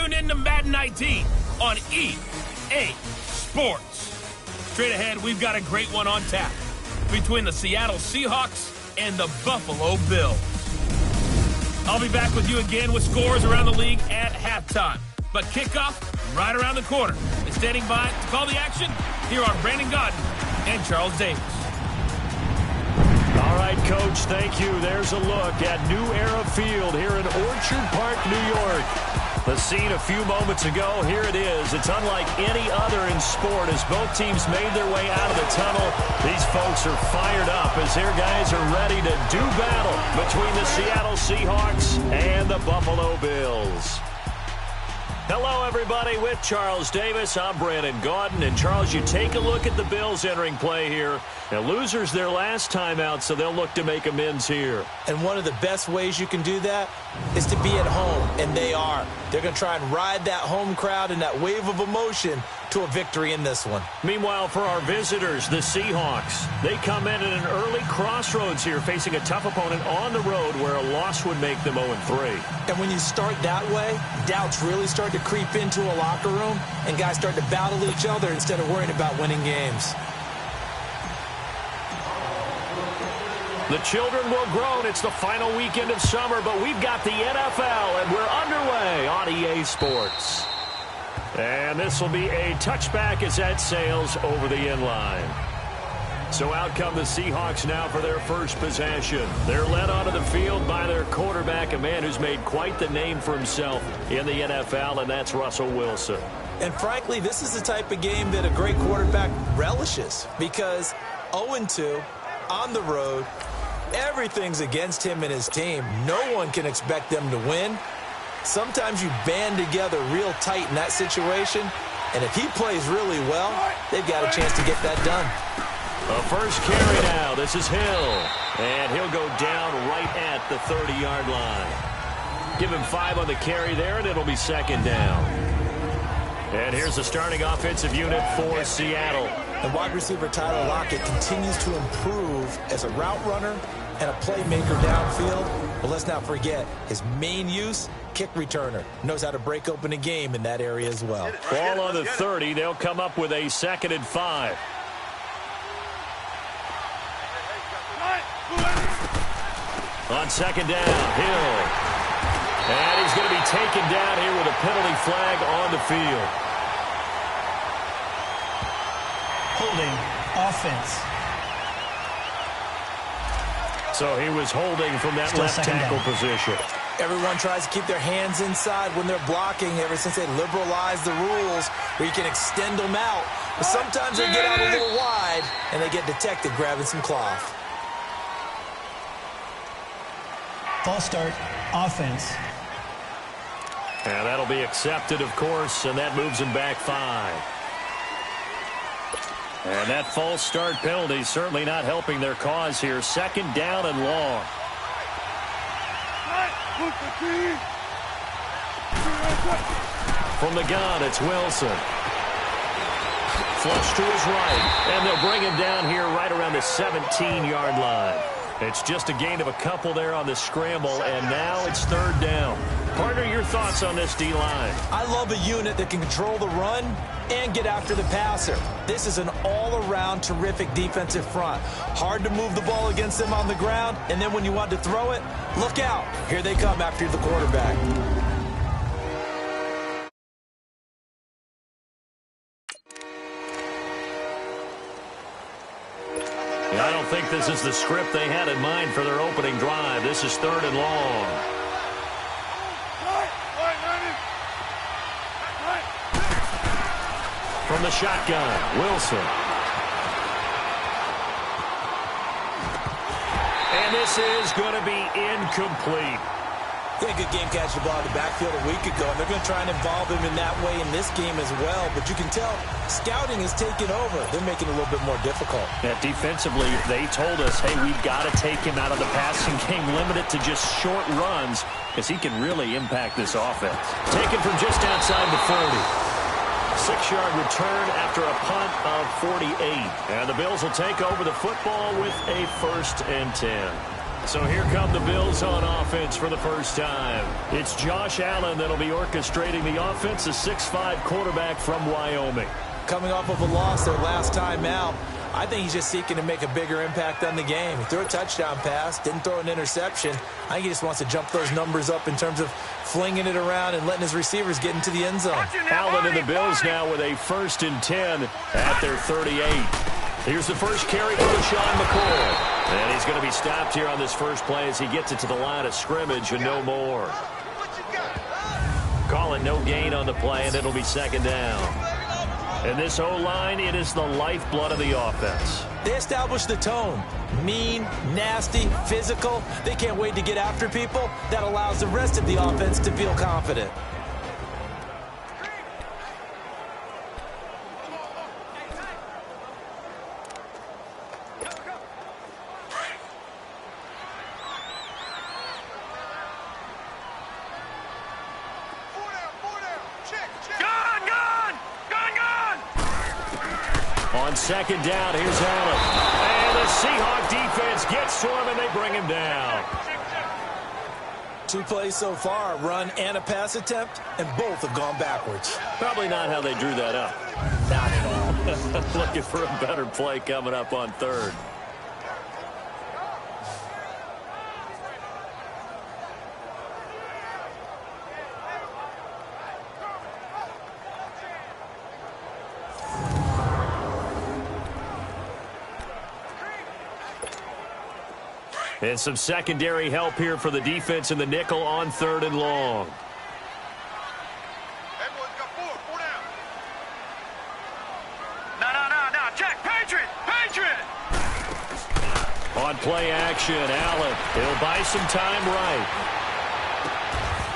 tuned in to Madden 19 on EA Sports. Straight ahead, we've got a great one on tap between the Seattle Seahawks and the Buffalo Bills. I'll be back with you again with scores around the league at halftime. But kickoff right around the corner. And standing by to call the action, here are Brandon Gaudin and Charles Davis. All right, Coach, thank you. There's a look at New Era Field here in Orchard Park, New York. The scene a few moments ago, here it is. It's unlike any other in sport as both teams made their way out of the tunnel. These folks are fired up as their guys are ready to do battle between the Seattle Seahawks and the Buffalo Bills. Hello, everybody. With Charles Davis, I'm Brandon Gaudin. And, Charles, you take a look at the Bills entering play here. Now, losers their last time out, so they'll look to make amends here. And one of the best ways you can do that is to be at home, and they are. They're going to try and ride that home crowd and that wave of emotion to a victory in this one. Meanwhile, for our visitors, the Seahawks, they come in at an early crossroads here, facing a tough opponent on the road where a loss would make them 0-3. And when you start that way, doubts really start to creep into a locker room, and guys start to battle each other instead of worrying about winning games. The children will groan. It's the final weekend of summer, but we've got the NFL, and we're underway on EA Sports. And this will be a touchback as that sails over the end line. So out come the Seahawks now for their first possession. They're led onto the field by their quarterback, a man who's made quite the name for himself in the NFL, and that's Russell Wilson. And frankly, this is the type of game that a great quarterback relishes because 0-2 on the road, everything's against him and his team. No one can expect them to win. Sometimes you band together real tight in that situation, and if he plays really well, they've got a chance to get that done. A first carry now. This is Hill, and he'll go down right at the 30-yard line. Give him 5 on the carry there, and it'll be second down. And here's the starting offensive unit for Seattle. And wide receiver Tyler Lockett continues to improve as a route runner and a playmaker downfield. But let's not forget his main use, kick returner. Knows how to break open a game in that area as well. Ball on the 30. They'll come up with a 2nd and 5. On second down, Hill. And he's going to be taken down here with a penalty flag on the field. Holding offense. So he was holding from that left tackle position. Everyone tries to keep their hands inside when they're blocking ever since they liberalized the rules where you can extend them out. But sometimes they get out a little wide and they get detected grabbing some cloth. False start, offense. And that'll be accepted, of course, and that moves him back 5. And that false start penalty certainly not helping their cause here. 2nd down and long. From the gun, it's Wilson. Flush to his right, and they'll bring him down here right around the 17-yard line. It's just a gain of a couple there on the scramble, and now it's 3rd down. Partner, your thoughts on this D-line? I love a unit that can control the run and get after the passer. This is an all-around terrific defensive front. Hard to move the ball against them on the ground, and then when you want to throw it, look out. Here they come after the quarterback. I don't think this is the script they had in mind for their opening drive. This is 3rd and long. From the shotgun, Wilson. And this is going to be incomplete. He had a good game catching the ball in the backfield a week ago, and they're going to try and involve him in that way in this game as well. But you can tell scouting is taking over. They're making it a little bit more difficult. Yeah, defensively, they told us, hey, we've got to take him out of the passing game, limit it to just short runs, because he can really impact this offense. Taken from just outside the 40. 6-yard return after a punt of 48. And the Bills will take over the football with a 1st and 10. So here come the Bills on offense for the first time. It's Josh Allen that'll be orchestrating the offense, a 6'5" quarterback from Wyoming. Coming off of a loss their last time out, I think he's just seeking to make a bigger impact on the game. He threw a touchdown pass, didn't throw an interception. I think he just wants to jump those numbers up in terms of flinging it around and letting his receivers get into the end zone. Allen and the Bills now with a 1st and 10 at their 38. Here's the first carry for LaShawn McCoy. And he's going to be stopped here on this first play as he gets it to the line of scrimmage and no more. Call it no gain on the play, and it'll be 2nd down. And this O-line, it is the lifeblood of the offense. They established the tone. Mean, nasty, physical. They can't wait to get after people. That allows the rest of the offense to feel confident. On 2nd down, here's Allen. And the Seahawks defense gets to him, and they bring him down. 2 plays so far, run and a pass attempt, and both have gone backwards. Probably not how they drew that up. Not at all. Looking for a better play coming up on 3rd. And some secondary help here for the defense in the nickel on 3rd and long. Everyone's got 4 down. No. Check. Patriot. On play action, Allen. He'll buy some time right.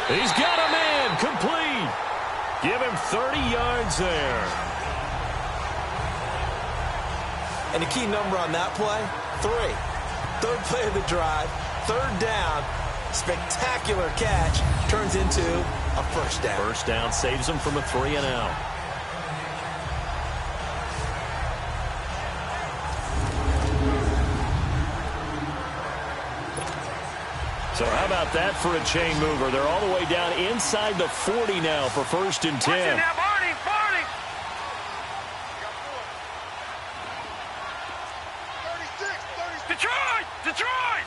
He's got a man. Complete. Give him 30 yards there. And the key number on that play, 3. 3rd play of the drive, 3rd down, spectacular catch, turns into a 1st down. 1st down saves them from a 3 and out. So how about that for a chain mover? They're all the way down inside the 40 now for 1st and 10. Detroit!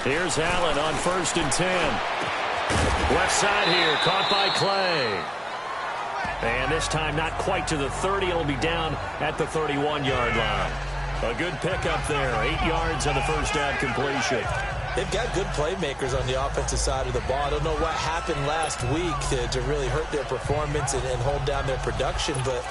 Here's Allen on 1st and 10. Left side here, caught by Clay. And this time not quite to the 30. It'll be down at the 31-yard line. A good pickup there. 8 yards on the 1st down completion. They've got good playmakers on the offensive side of the ball. I don't know what happened last week to really hurt their performance and hold down their production, but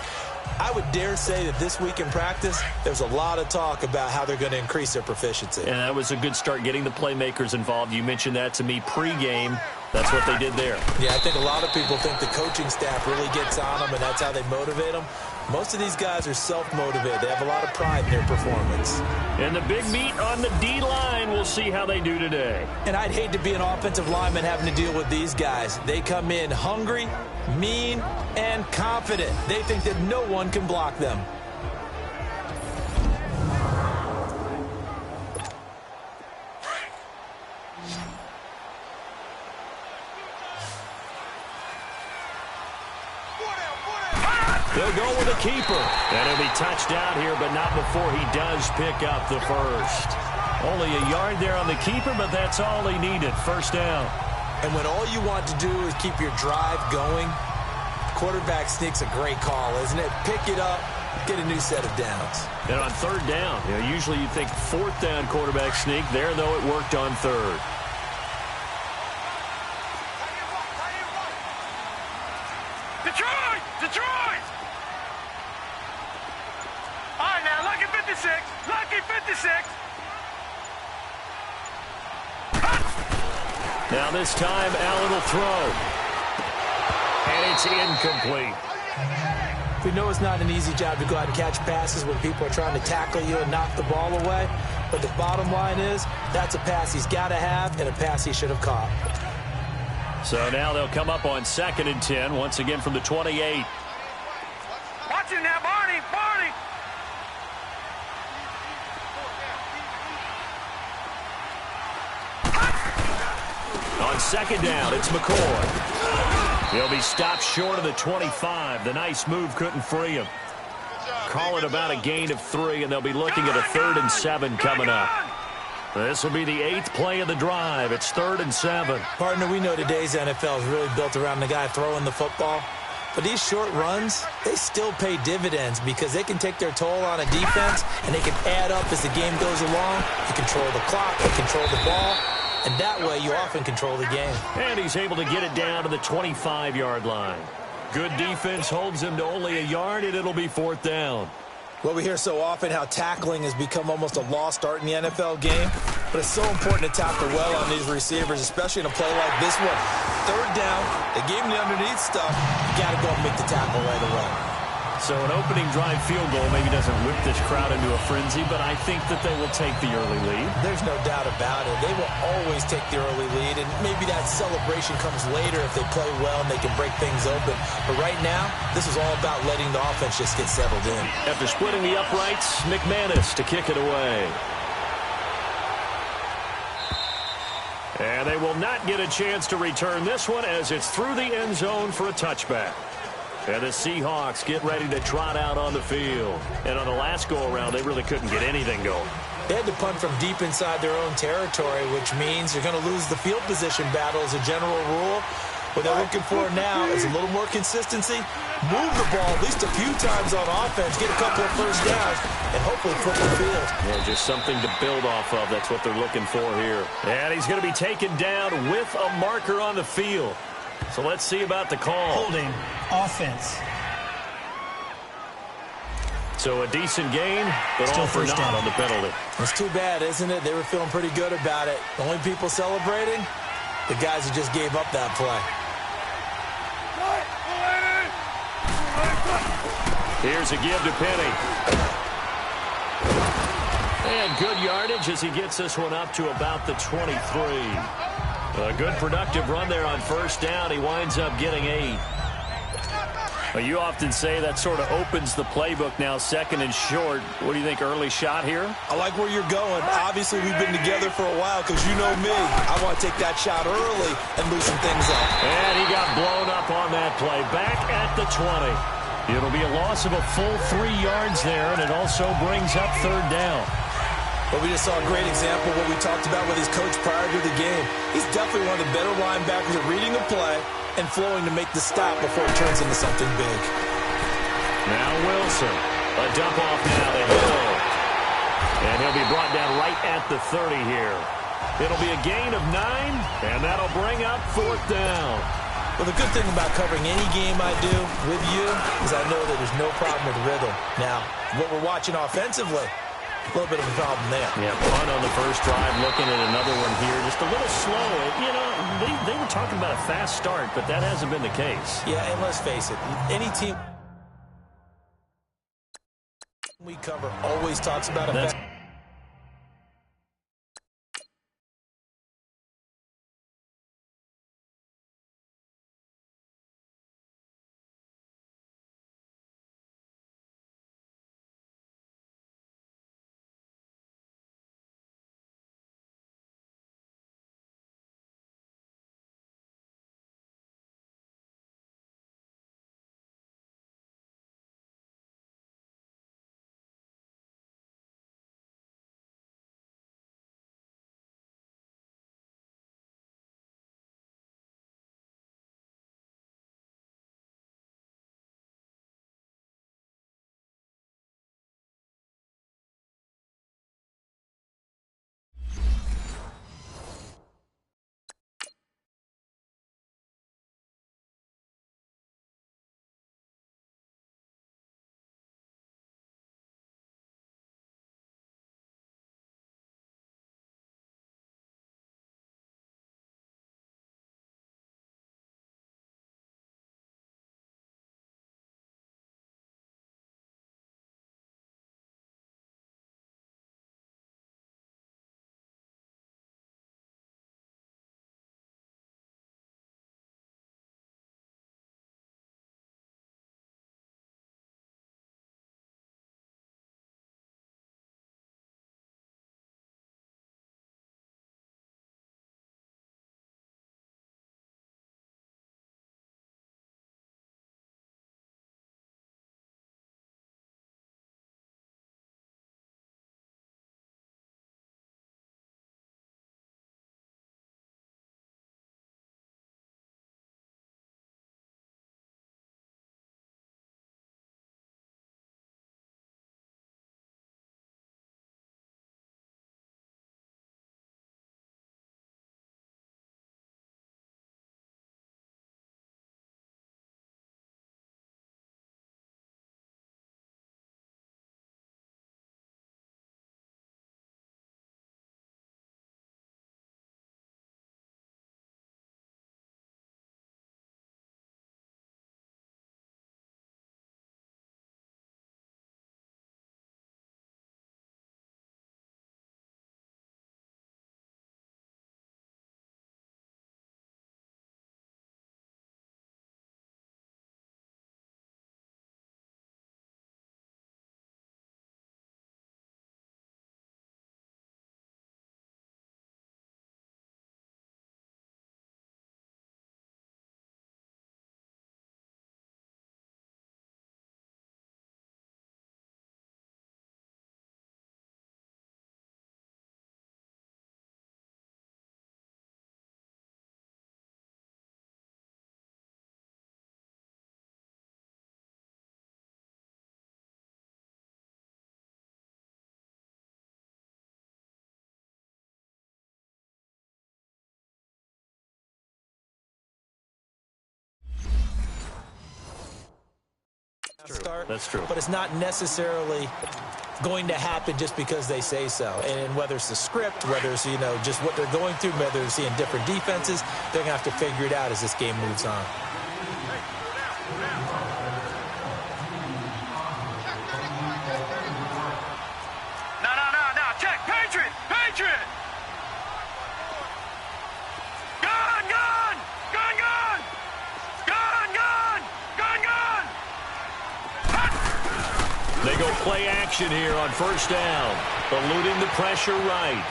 I would dare say that this week in practice, there's a lot of talk about how they're going to increase their proficiency. And that was a good start getting the playmakers involved. You mentioned that to me pregame. That's what they did there. Yeah, I think a lot of people think the coaching staff really gets on them, and that's how they motivate them. Most of these guys are self-motivated. They have a lot of pride in their performance. And the big meat on the D-line, we'll see how they do today. And I'd hate to be an offensive lineman having to deal with these guys. They come in hungry, mean, and confident. They think that no one can block them. They'll go with a keeper. And he'll be touched down here, but not before he does pick up the 1st. Only a yard there on the keeper, but that's all he needed. 1st down. And when all you want to do is keep your drive going, quarterback sneak's a great call, isn't it? Pick it up, get a new set of downs. And on 3rd down, usually you think 4th down quarterback sneak. There, though, it worked on 3rd. Detroit! All right, now, lucky 56. Now this time, Allen will throw. And it's incomplete. We know it's not an easy job to go out and catch passes when people are trying to tackle you and knock the ball away. But the bottom line is, that's a pass he's got to have and a pass he should have caught. So now they'll come up on 2nd and 10, once again from the 28. Watch him now, Barney. Barney. On 2nd down, it's McCoy. He'll be stopped short of the 25. The nice move couldn't free him. Call it about a gain of 3, and they'll be looking at a 3rd and 7 coming up. This will be the 8th play of the drive. It's 3rd and 7. Partner, we know today's NFL is really built around the guy throwing the football. But these short runs, they still pay dividends because they can take their toll on a defense, and they can add up as the game goes along. You control the clock, you control the ball, and that way you often control the game. And he's able to get it down to the 25-yard line. Good defense holds him to only a yard, and it'll be 4th down. Well, we hear so often how tackling has become almost a lost art in the NFL game, but it's so important to tackle well on these receivers, especially in a play like this one. 3rd down, they gave him the underneath stuff. You got to go and make the tackle right away. So an opening drive field goal maybe doesn't whip this crowd into a frenzy, but I think that they will take the early lead. There's no doubt about it. They will always take the early lead, and maybe that celebration comes later if they play well and they can break things open. But right now, this is all about letting the offense just get settled in. After splitting the uprights, McManus to kick it away. And they will not get a chance to return this one as it's through the end zone for a touchback. And the Seahawks get ready to trot out on the field. And on the last go-around, they really couldn't get anything going. They had to punt from deep inside their own territory, which means you're going to lose the field position battle as a general rule. What they're looking for now is a little more consistency. Move the ball at least a few times on offense, get a couple of first downs, and hopefully flip the field. Yeah, just something to build off of. That's what they're looking for here. And he's going to be taken down with a marker on the field. So let's see about the call. Holding. Offense. So a decent gain, but Still all for first naught down on the penalty. It's too bad, isn't it? They were feeling pretty good about it. The only people celebrating, the guys who just gave up that play. Here's a give to Penny. And good yardage as he gets this one up to about the 23. A good productive run there on first down. He winds up getting 8. Well, you often say that sort of opens the playbook now, 2nd and short. What do you think, early shot here? I like where you're going. Obviously, we've been together for a while because you know me. I want to take that shot early and loosen things up. And he got blown up on that play. Back at the 20. It'll be a loss of a full 3 yards there, and it also brings up 3rd down. But we just saw a great example of what we talked about with his coach prior to the game. He's definitely one of the better linebackers at reading the play and flowing to make the stop before it turns into something big. Now Wilson. A dump off now to Hill. And he'll be brought down right at the 30 here. It'll be a gain of 9, and that'll bring up 4th down. Well, the good thing about covering any game I do with you is I know that there's no problem with rhythm. Now, what we're watching offensively, a little bit of a problem there. Yeah, punt on the first drive, looking at another one here. Just a little slow. You know, they were talking about a fast start, but that hasn't been the case. Yeah, and let's face it, any team we cover always talks about a fast start. That's true. But it's not necessarily going to happen just because they say so. And whether it's the script, whether it's, just what they're going through, whether they're seeing different defenses, they're going to have to figure it out as this game moves on. No. Check. Patriot. Gun. They go play action here on first down. Eluding the pressure right.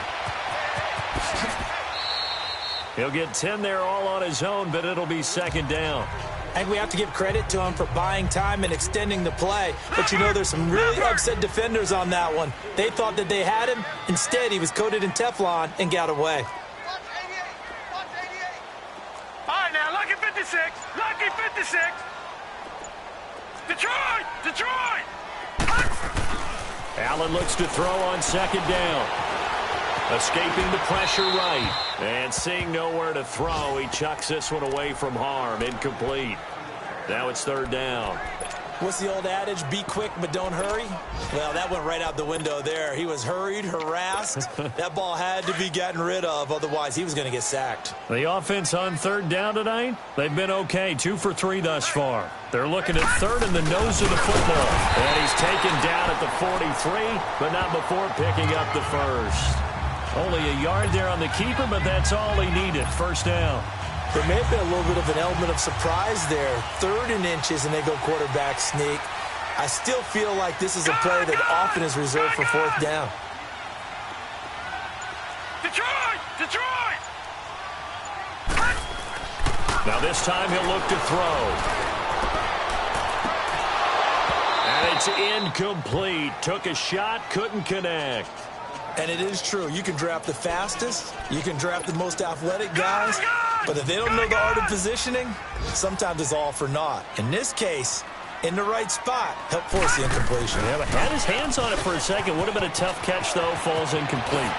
He'll get 10 there all on his own, but it'll be second down. I think we have to give credit to him for buying time and extending the play. But there's some really upset defenders on that one. They thought that they had him. Instead, he was coated in Teflon and got away. All right, now, lucky 56. Detroit. Allen looks to throw on second down. Escaping the pressure right. And seeing nowhere to throw, he chucks this one away from harm. Incomplete. Now it's third down. What's the old adage? Be quick, but don't hurry? Well, that went right out the window there. He was hurried, harassed. That ball had to be gotten rid of. Otherwise, he was going to get sacked. The offense on third down tonight, they've been okay. 2 for 3 thus far. They're looking at third in the nose of the football. And he's taken down at the 43, but not before picking up the first. Only a yard there on the keeper, but that's all he needed. First down. There may have been a little bit of an element of surprise there. 3rd and inches, and they go quarterback sneak. I still feel like this is a play that often is reserved for 4th down. Detroit! Now this time he'll look to throw. And it's incomplete. Took a shot, couldn't connect. And it is true. You can draft the fastest. You can draft the most athletic guys. But if they don't know the art of positioning, sometimes it's all for naught. In this case, in the right spot, help force the incompletion. Yeah, but had his hands on it for a second. Would have been a tough catch, though. Falls incomplete.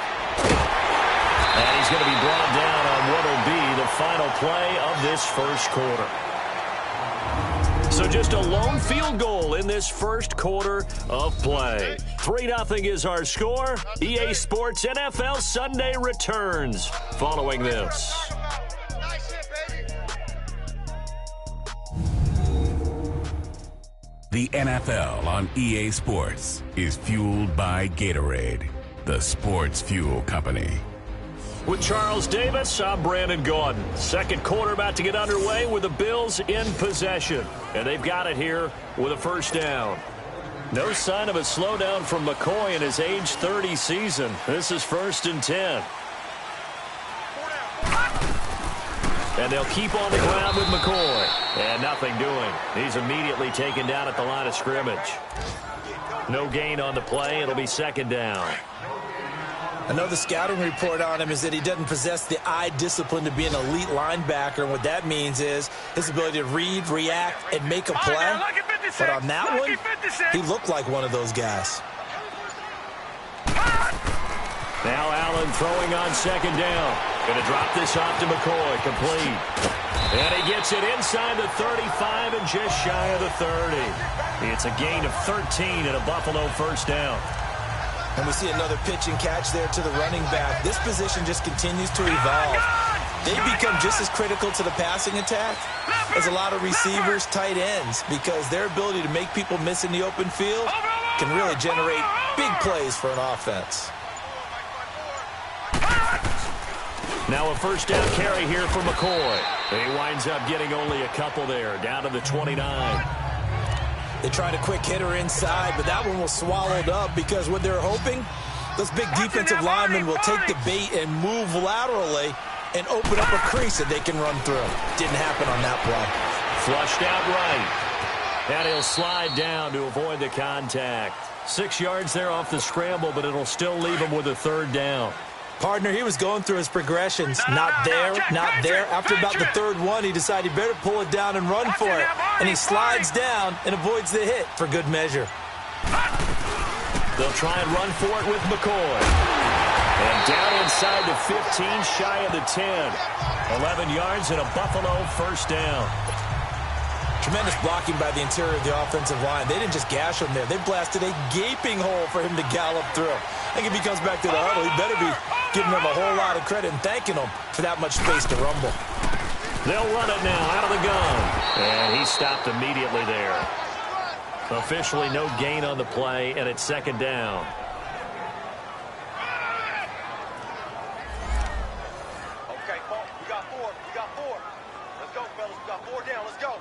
And he's going to be brought down on what will be the final play of this first quarter. So just a lone field goal in this first quarter of play. 3-0 is our score. EA Sports NFL Sunday returns following this. The NFL on EA Sports is fueled by Gatorade, the sports fuel company. With Charles Davis, I'm Brandon Gaudin. Second quarter about to get underway with the Bills in possession. And they've got it here with a first down. No sign of a slowdown from McCoy in his age 30 season. This is 1st and 10. And they'll keep on the ground with McCoy. And nothing doing. He's immediately taken down at the line of scrimmage. No gain on the play. It'll be second down. I know the scouting report on him is that he doesn't possess the eye discipline to be an elite linebacker. And what that means is his ability to read, react, and make a play. But on that one, he looked like one of those guys. Now Allen throwing on second down. Going to drop this off to McCoy. Complete. And he gets it inside the 35 and just shy of the 30. It's a gain of 13 and a Buffalo first down. And we see another pitch and catch there to the running back. This position just continues to evolve. They become just as critical to the passing attack as a lot of receivers, tight ends, because their ability to make people miss in the open field can really generate big plays for an offense. Now a first down carry here for McCoy. He winds up getting only a couple there, down to the 29. They tried a quick hitter inside, but that one was swallowed up because what they're hoping, those big defensive linemen will take the bait and move laterally and open up a crease that they can run through. Didn't happen on that play. Flushed out right. And he'll slide down to avoid the contact. 6 yards there off the scramble, but it'll still leave him with a third down. Partner, he was going through his progressions. Not there, not there. After about the third one, he decided he better pull it down and run for it. And he slides down and avoids the hit for good measure. They'll try and run for it with McCoy. And down inside the 15, shy of the 10. 11 yards and a Buffalo first down. Tremendous blocking by the interior of the offensive line. They didn't just gash him there. They blasted a gaping hole for him to gallop through. I think if he comes back to the huddle, he better be giving them a whole lot of credit and thanking them for that much space to rumble. They'll run it now out of the gun. And he stopped immediately there. Officially no gain on the play, and it's second down. Okay, Paul, we got four. We got four. Let's go, fellas. We got four down. Let's go.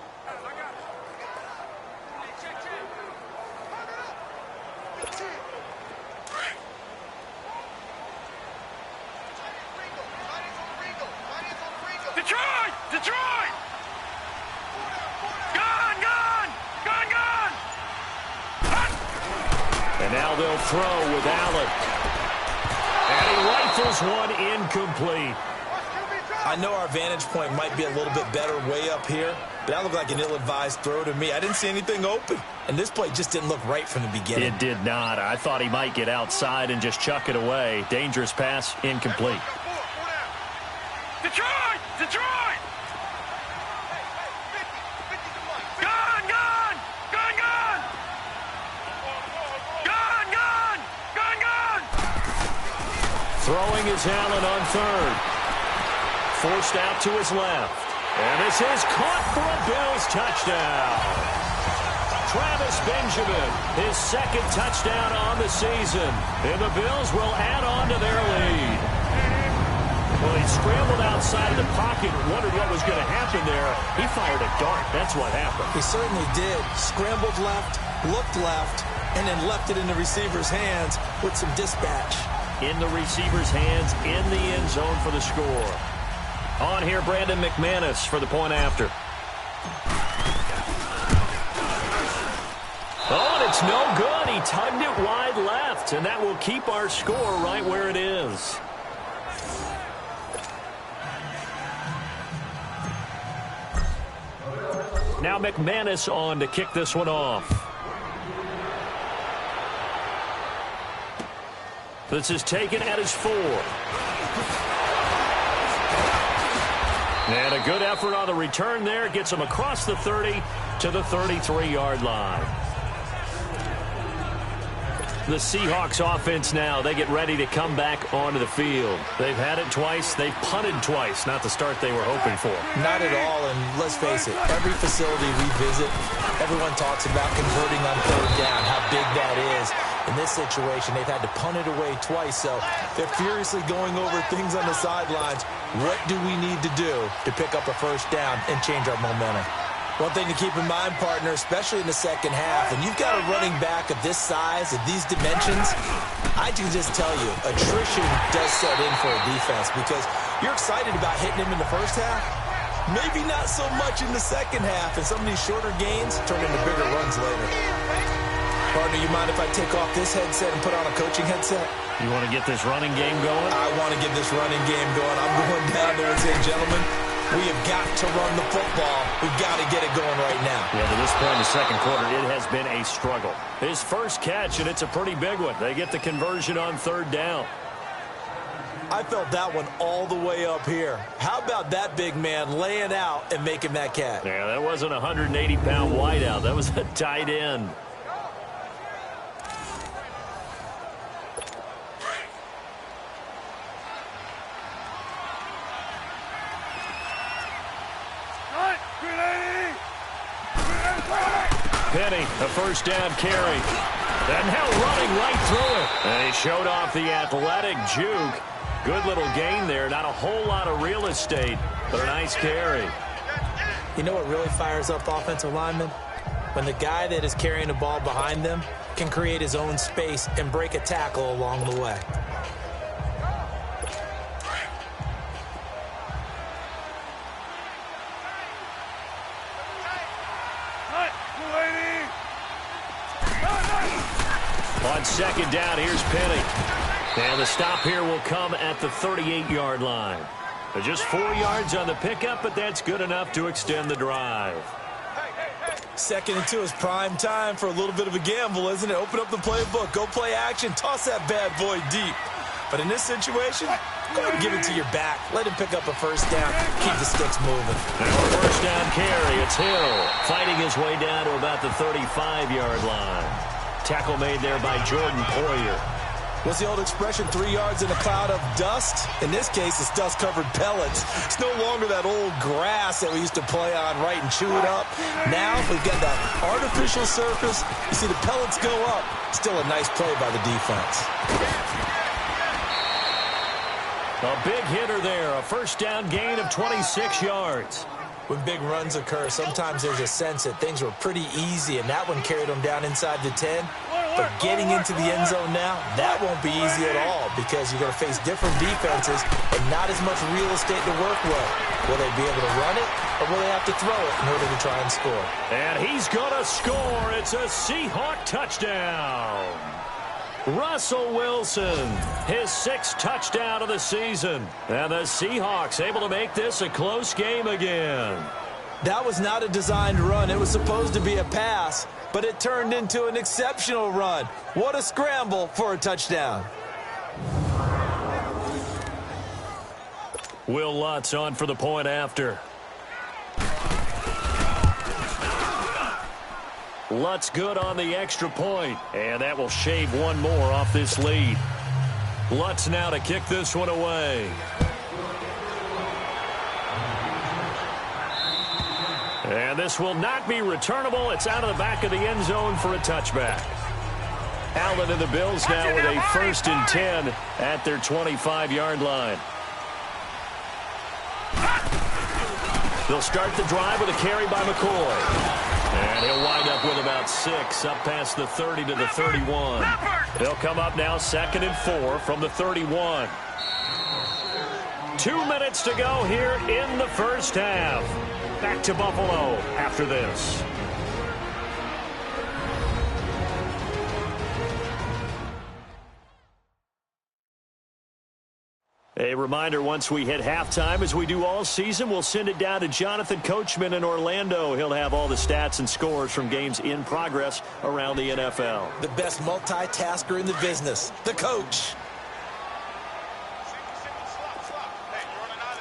Detroit! Detroit! Gone! Gone! Gone! Gone! And now they'll throw with Allen. And he rifles one incomplete. I know our vantage point might be a little bit better way up here, but that looked like an ill-advised throw to me. I didn't see anything open, and this play just didn't look right from the beginning. It did not. I thought he might get outside and just chuck it away. Dangerous pass, incomplete. Detroit! Detroit! Gone! Gone! Gone! Gone! Gone! Gone! Gone! Gone! Throwing is Allen on third. Forced out to his left. And this is caught for a Bills touchdown. Travis Benjamin, his second touchdown on the season. And the Bills will add on to their lead. Well, he scrambled outside of the pocket and wondered what was going to happen there. He fired a dart. That's what happened. He certainly did. Scrambled left, looked left, and then left it in the receiver's hands with some dispatch. In the receiver's hands, in the end zone for the score. On here, Brandon McManus for the point after. Oh, and it's no good. He tugged it wide left, and that will keep our score right where it is. Now McManus on to kick this one off. This is taken at his 4. And a good effort on the return there. Gets him across the 30 to the 33-yard line. The Seahawks offense now, they get ready to come back onto the field. They've had it twice. They've punted twice. Not the start they were hoping for. Not at all, and let's face it, every facility we visit, everyone talks about converting on third down, how big that is. In this situation, they've had to punt it away twice, so they're furiously going over things on the sidelines. What do we need to do to pick up a first down and change our momentum? One thing to keep in mind, partner, especially in the second half, and you've got a running back of this size, of these dimensions, I can just tell you, attrition does set in for a defense because you're excited about hitting him in the first half, maybe not so much in the second half, and some of these shorter gains turn into bigger runs later. Partner, you mind if I take off this headset and put on a coaching headset? You want to get this running game going? I want to get this running game going. I'm going down there and saying, gentlemen, we have got to run the football. We've got to get it going right now. Yeah, to this point in the second quarter, it has been a struggle. His first catch, and it's a pretty big one. They get the conversion on third down. I felt that one all the way up here. How about that big man laying out and making that catch? Yeah, that wasn't a 180-pound wideout. That was a tight end. Penny, a first down carry. And now running right through it. And he showed off the athletic juke. Good little gain there. Not a whole lot of real estate, but a nice carry. You know what really fires up offensive linemen? When the guy that is carrying the ball behind them can create his own space and break a tackle along the way. On second down, here's Penny. And the stop here will come at the 38-yard line. Just 4 yards on the pickup, but that's good enough to extend the drive. Second and 2 is prime time for a little bit of a gamble, isn't it? Open up the playbook, go play action, toss that bad boy deep. But in this situation, Go ahead and give it to your back. Let him pick up a first down. Keep the sticks moving. Now a first down carry. It's Hill fighting his way down to about the 35-yard line. Tackle made there by Jordan Poyer. What's the old expression, 3 yards in a cloud of dust? In this case, it's dust-covered pellets. It's no longer that old grass that we used to play on, right, and chew it up. Now we've got that artificial surface. You see the pellets go up. Still a nice play by the defense. A big hitter there. A first down gain of 26 yards. When big runs occur, sometimes there's a sense that things were pretty easy, and that one carried them down inside the 10. But getting into the end zone now, that won't be easy at all because you're going to face different defenses and not as much real estate to work with. Will they be able to run it, or will they have to throw it in order to try and score? And he's going to score. It's a Seahawk touchdown. Russell Wilson, his 6th touchdown of the season. And the Seahawks able to make this a close game again. That was not a designed run. It was supposed to be a pass, but it turned into an exceptional run. What a scramble for a touchdown. Will Lutz on for the point after. Lutz good on the extra point, and that will shave one more off this lead. Lutz now to kick this one away. And this will not be returnable. It's out of the back of the end zone for a touchback. Allen and the Bills now with a 1st and 10 at their 25-yard line. They'll start the drive with a carry by McCoy. And he'll wind up with about 6 up past the 30 to the 31. They'll come up now 2nd and 4 from the 31. 2 minutes to go here in the first half. Back to Buffalo after this. A reminder, once we hit halftime, as we do all season, we'll send it down to Jonathan Coachman in Orlando. He'll have all the stats and scores from games in progress around the NFL. The best multitasker in the business, the coach.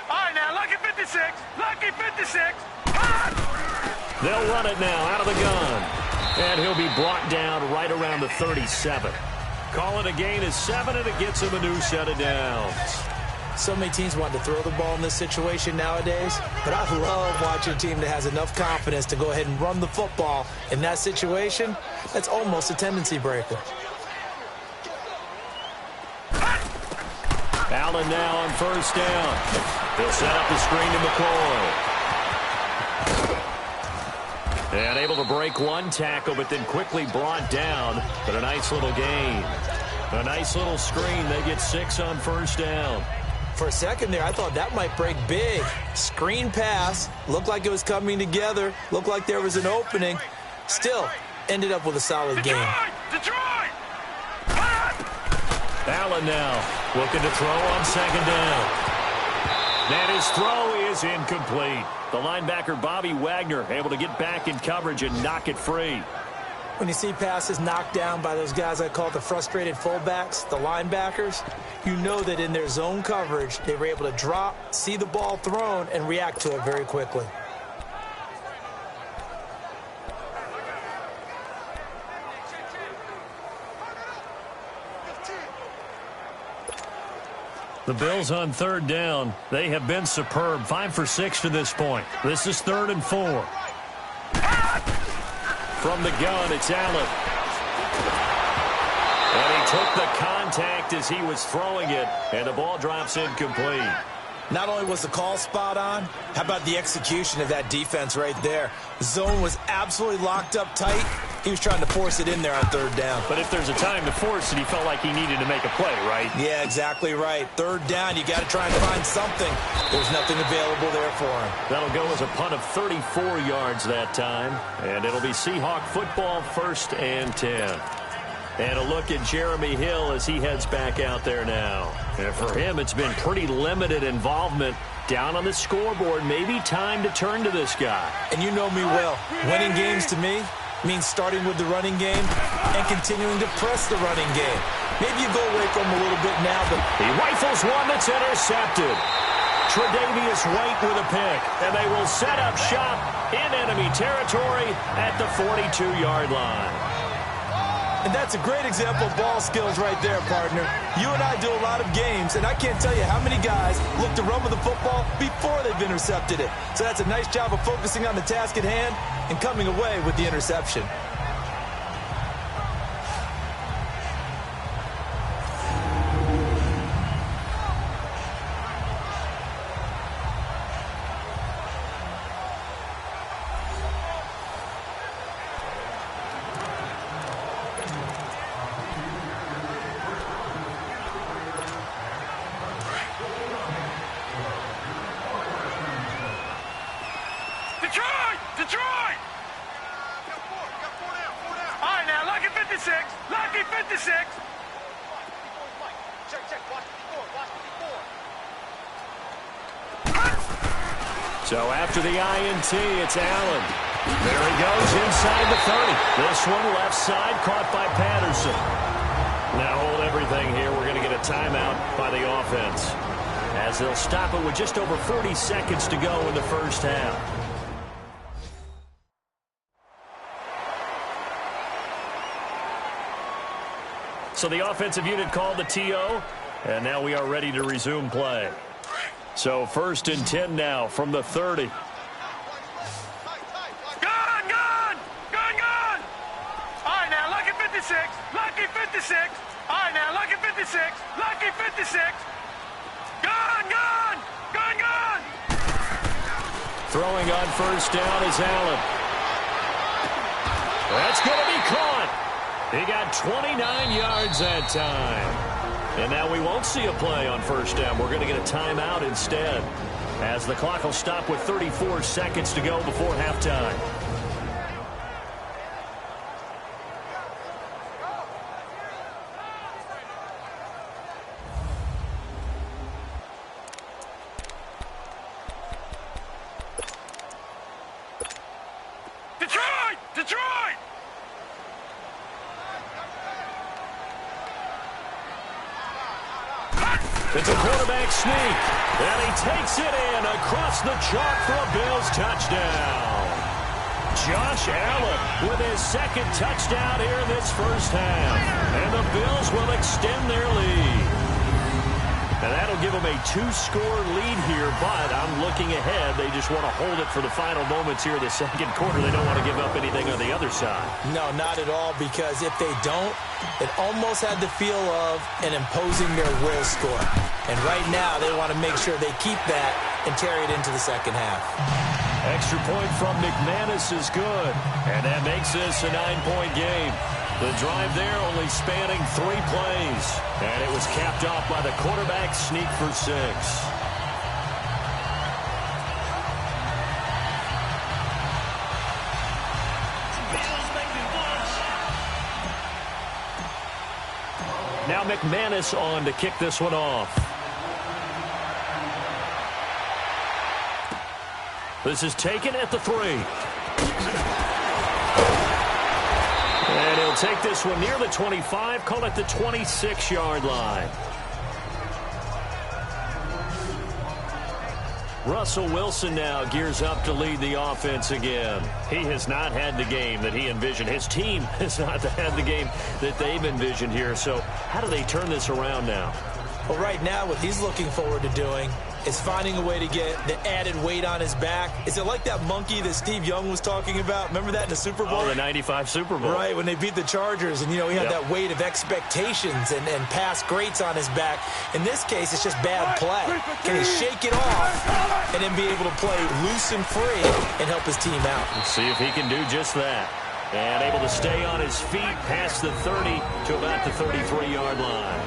All right, now, lucky 56. Lucky 56. They'll run it now out of the gun. And he'll be brought down right around the 37. Call it a gain of 7, and it gets him a new set of downs. So many teams want to throw the ball in this situation nowadays, but I love watching a team that has enough confidence to go ahead and run the football. In that situation, that's almost a tendency breaker. Allen now on first down. He'll set up the screen to McCoy. And able to break one tackle, but then quickly brought down. But a nice little gain. A nice little screen. They get 6 on first down. For a second there, I thought that might break big. Screen pass. Looked like it was coming together. Looked like there was an opening. Still, ended up with a solid game. Detroit! Allen now looking to throw on 2nd down. And his throw is incomplete. The linebacker, Bobby Wagner, able to get back in coverage and knock it free. When you see passes knocked down by those guys I call the frustrated fullbacks, the linebackers, you know that in their zone coverage, they were able to drop, see the ball thrown, and react to it very quickly. The Bills on 3rd down. They have been superb. 5 for 6 to this point. This is 3rd and 4. From the gun, it's Allen. And he took the contact as he was throwing it, and the ball drops incomplete. Not only was the call spot on, how about the execution of that defense right there? The zone was absolutely locked up tight. He was trying to force it in there on 3rd down. But if there's a time to force it, he felt like he needed to make a play, right? Yeah, exactly right. 3rd down, you got to try and find something. There's nothing available there for him. That'll go as a punt of 34 yards that time. And it'll be Seahawk football, 1st and 10. And a look at Jeremy Hill as he heads back out there now. And for him, it's been pretty limited involvement down on the scoreboard. Maybe time to turn to this guy. And you know me well. Winning games to me means starting with the running game and continuing to press the running game. Maybe you go away from him a little bit now, but he rifles one that's intercepted. Tre'Davious White with a pick, and they will set up shop in enemy territory at the 42-yard line. And that's a great example of ball skills right there, partner. You and I do a lot of games, and I can't tell you how many guys look to run with the football before they've intercepted it. So that's a nice job of focusing on the task at hand and coming away with the interception. Detroit! All right, now, lucky 56. Lucky 56. Check. Watch 54. So after the INT, it's Allen. There he goes inside the 30. This one left side caught by Patterson. Now hold everything here. We're going to get a timeout by the offense, as they'll stop it with just over 40 seconds to go in the first half. So the offensive unit called the TO, and now we are ready to resume play. So 1st and 10 now from the 30. Gun! All right, now, lucky 56. Lucky 56. All right, now, lucky 56. Lucky 56. Gun! Throwing on first down is Allen. That's going to be caught. He got 29 yards that time. And now we won't see a play on first down. We're going to get a timeout instead, as the clock will stop with 34 seconds to go before halftime. Detroit! It's a quarterback sneak, and he takes it in across the chalk for a Bills touchdown. Josh Allen with his second touchdown here in this first half, and the Bills will extend their lead. And that'll give them a 2-score lead here, but I'm looking ahead. They just want to hold it for the final moments here in the second quarter. They don't want to give up anything on the other side. No, not at all, because if they don't, it almost had the feel of an imposing their will score. And right now, they want to make sure they keep that and carry it into the second half. Extra point from McManus is good, and that makes this a 9-point game. The drive there only spanning 3 plays, and it was capped off by the quarterback sneak for 6. Now McManus on to kick this one off. This is taken at the 3. And he'll take this one near the 25, call it the 26-yard line. Russell Wilson now gears up to lead the offense again. He has not had the game that he envisioned. His team has not had the game that they've envisioned here. So how do they turn this around now? Well, right now, what he's looking forward to doing is finding a way to get the added weight on his back. Is it like that monkey that Steve Young was talking about? Remember that in the Super Bowl? Oh, the 95 Super Bowl. Right, when they beat the Chargers, and, you know, he had that weight of expectations and past greats on his back. In this case, it's just bad play. Can he shake it off and then be able to play loose and free and help his team out? Let's see if he can do just that. And able to stay on his feet past the 30 to about the 33-yard line.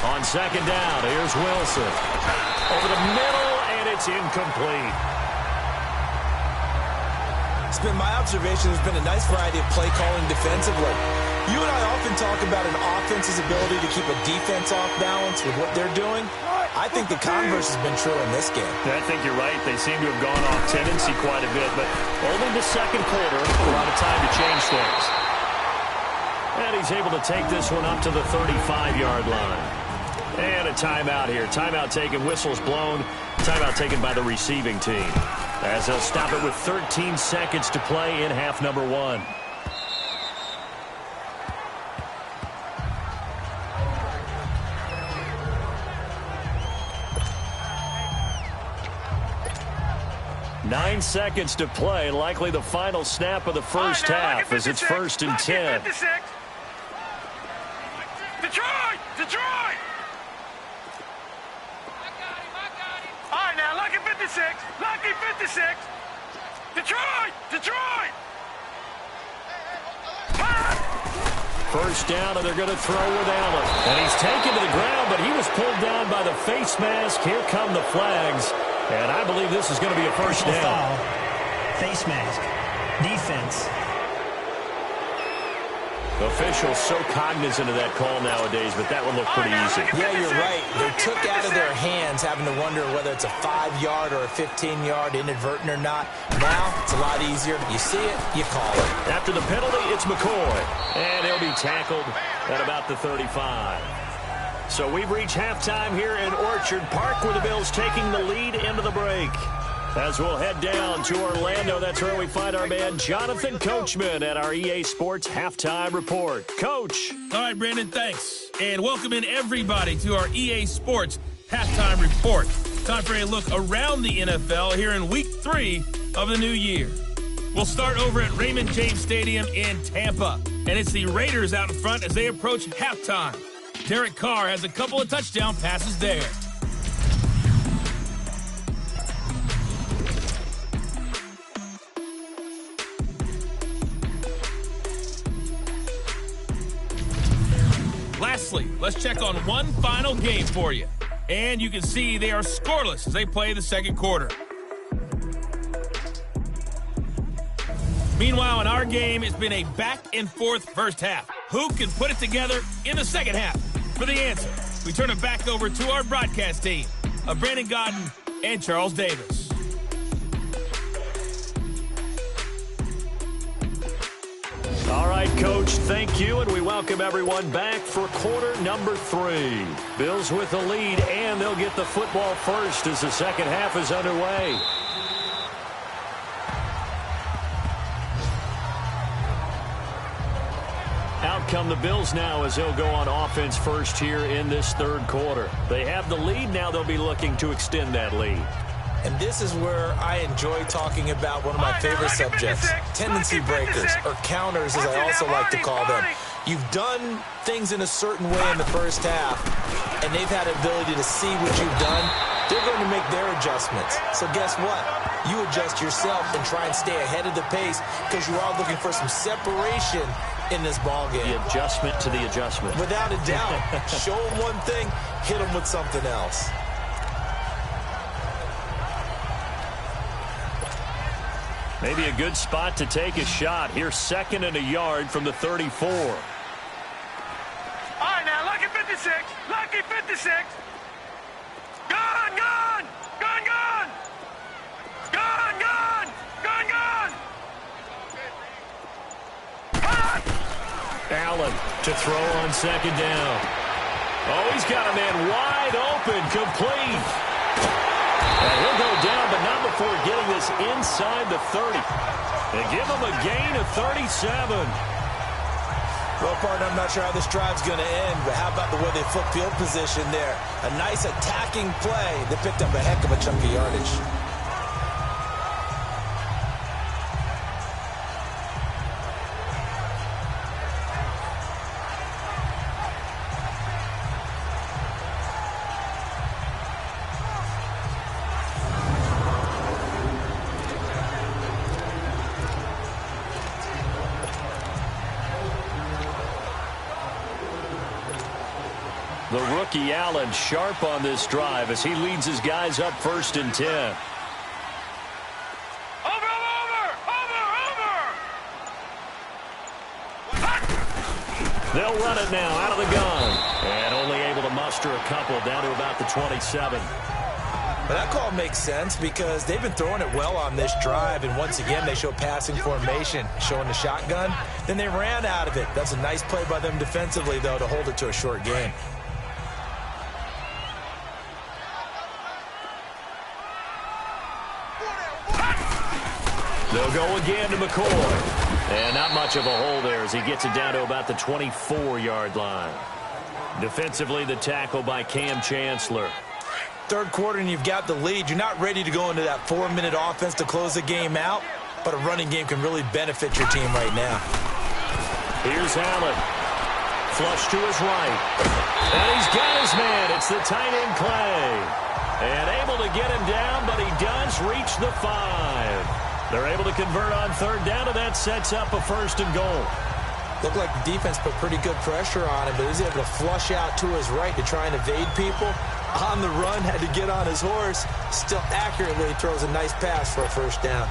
On second down, here's Wilson. Over the middle, and it's incomplete. It's been my observation there's been a nice variety of play calling defensively. You and I often talk about an offense's ability to keep a defense off balance with what they're doing. I think the converse has been true in this game. I think you're right. They seem to have gone off tendency quite a bit, but only the second quarter, a lot of time to change things. And he's able to take this one up to the 35-yard line. And a timeout here. Timeout taken, whistles blown. Timeout taken by the receiving team. As they'll stop it with 13 seconds to play in half number 1. Nine seconds to play, likely the final snap of the first half as it's 1st and 10. Detroit! Detroit! All right, now, lucky 56. Lucky 56. Detroit! Detroit! First down, and they're going to throw with Allen. And he's taken to the ground, but he was pulled down by the face mask. Here come the flags. And I believe this is going to be a first down. Foul. Face mask. Defense. Officials so cognizant of that call nowadays, but that would look pretty easy. Yeah, you're right. They took out of their hands having to wonder whether it's a 5-yard or a 15-yard, inadvertent or not. Now, it's a lot easier. You see it, you call it. After the penalty, it's McCoy. And he'll be tackled at about the 35. So we've reached halftime here in Orchard Park, where the Bills taking the lead into the break. As we'll head down to Orlando, that's where we find our man Jonathan Coachman at our EA Sports Halftime Report. Coach. All right, Brandon, thanks. And welcome in everybody to our EA Sports Halftime Report. Time for a look around the NFL here in Week 3 of the new year. We'll start over at Raymond James Stadium in Tampa. And it's the Raiders out in front as they approach halftime. Derek Carr has a couple of touchdown passes there. Lastly, let's check on one final game for you. And you can see they are scoreless as they play the second quarter. Meanwhile, in our game, it's been a back-and-forth first half. Who can put it together in the second half? For the answer, we turn it back over to our broadcast team of Brandon Godden and Charles Davis. All right, Coach, thank you, and we welcome everyone back for quarter number 3. Bills with the lead, and they'll get the football first as the second half is underway. Out come the Bills now as they'll go on offense first here in this third quarter. They have the lead. Now they'll be looking to extend that lead. And this is where I enjoy talking about one of my favorite subjects, tendency breakers, or counters as I also like to call them. You've done things in a certain way in the first half, and they've had the ability to see what you've done. They're going to make their adjustments. So guess what? You adjust yourself and try and stay ahead of the pace because you are looking for some separation in this ball game. The adjustment to the adjustment. Without a doubt. Show them one thing, hit them with something else. Maybe a good spot to take a shot. Here's 2nd and a yard from the 34. All right, now, lucky 56. Lucky 56. Gone, gone. Gone, gone. Gone, gone. Gone, gone. Allen to throw on 2nd down. Oh, he's got a man wide open, complete. And he'll go down, but not before getting this inside the 30. They give him a gain of 37. Well, partner, I'm not sure how this drive's going to end, but how about the way they flip field position there? A nice attacking play that picked up a heck of a chunk of yardage. The rookie Allen sharp on this drive as he leads his guys up 1st and 10. Over, over, over, over, They'll run it now out of the gun. And only able to muster a couple down to about the 27. But that call makes sense because they've been throwing it well on this drive, and once again they show passing formation, showing the shotgun. Then they ran out of it. That's a nice play by them defensively, though, to hold it to a short gain. They'll go again to McCoy. And not much of a hole there as he gets it down to about the 24-yard line. Defensively, the tackle by Cam Chancellor. Third quarter and you've got the lead. You're not ready to go into that 4-minute offense to close the game out, but a running game can really benefit your team right now. Here's Allen. Flush to his right. And he's got his man. It's the tight end Clay. And able to get him down, but he does reach the 5. They're able to convert on third down, and that sets up a 1st and goal. Looked like the defense put pretty good pressure on him, but he was able to flush out to his right to try and evade people. On the run, had to get on his horse. Still accurately throws a nice pass for a 1st down.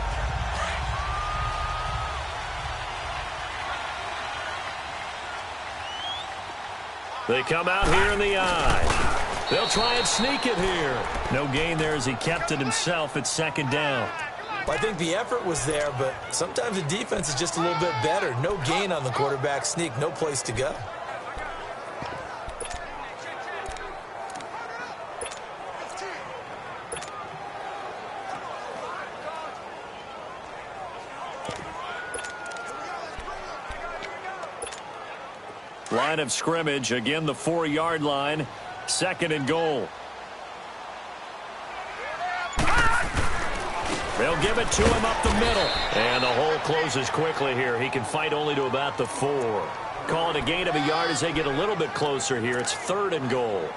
They come out here in the eye. They'll try and sneak it here. No gain there as he kept it himself at 2nd down. Well, I think the effort was there, but sometimes the defense is just a little bit better. No gain on the quarterback sneak, no place to go. Line of scrimmage, again the 4-yard line, 2nd and goal. They'll give it to him up the middle. And the hole closes quickly here. He can fight only to about the 4. Call it a gain of a yard as they get a little bit closer here. It's 3rd and goal.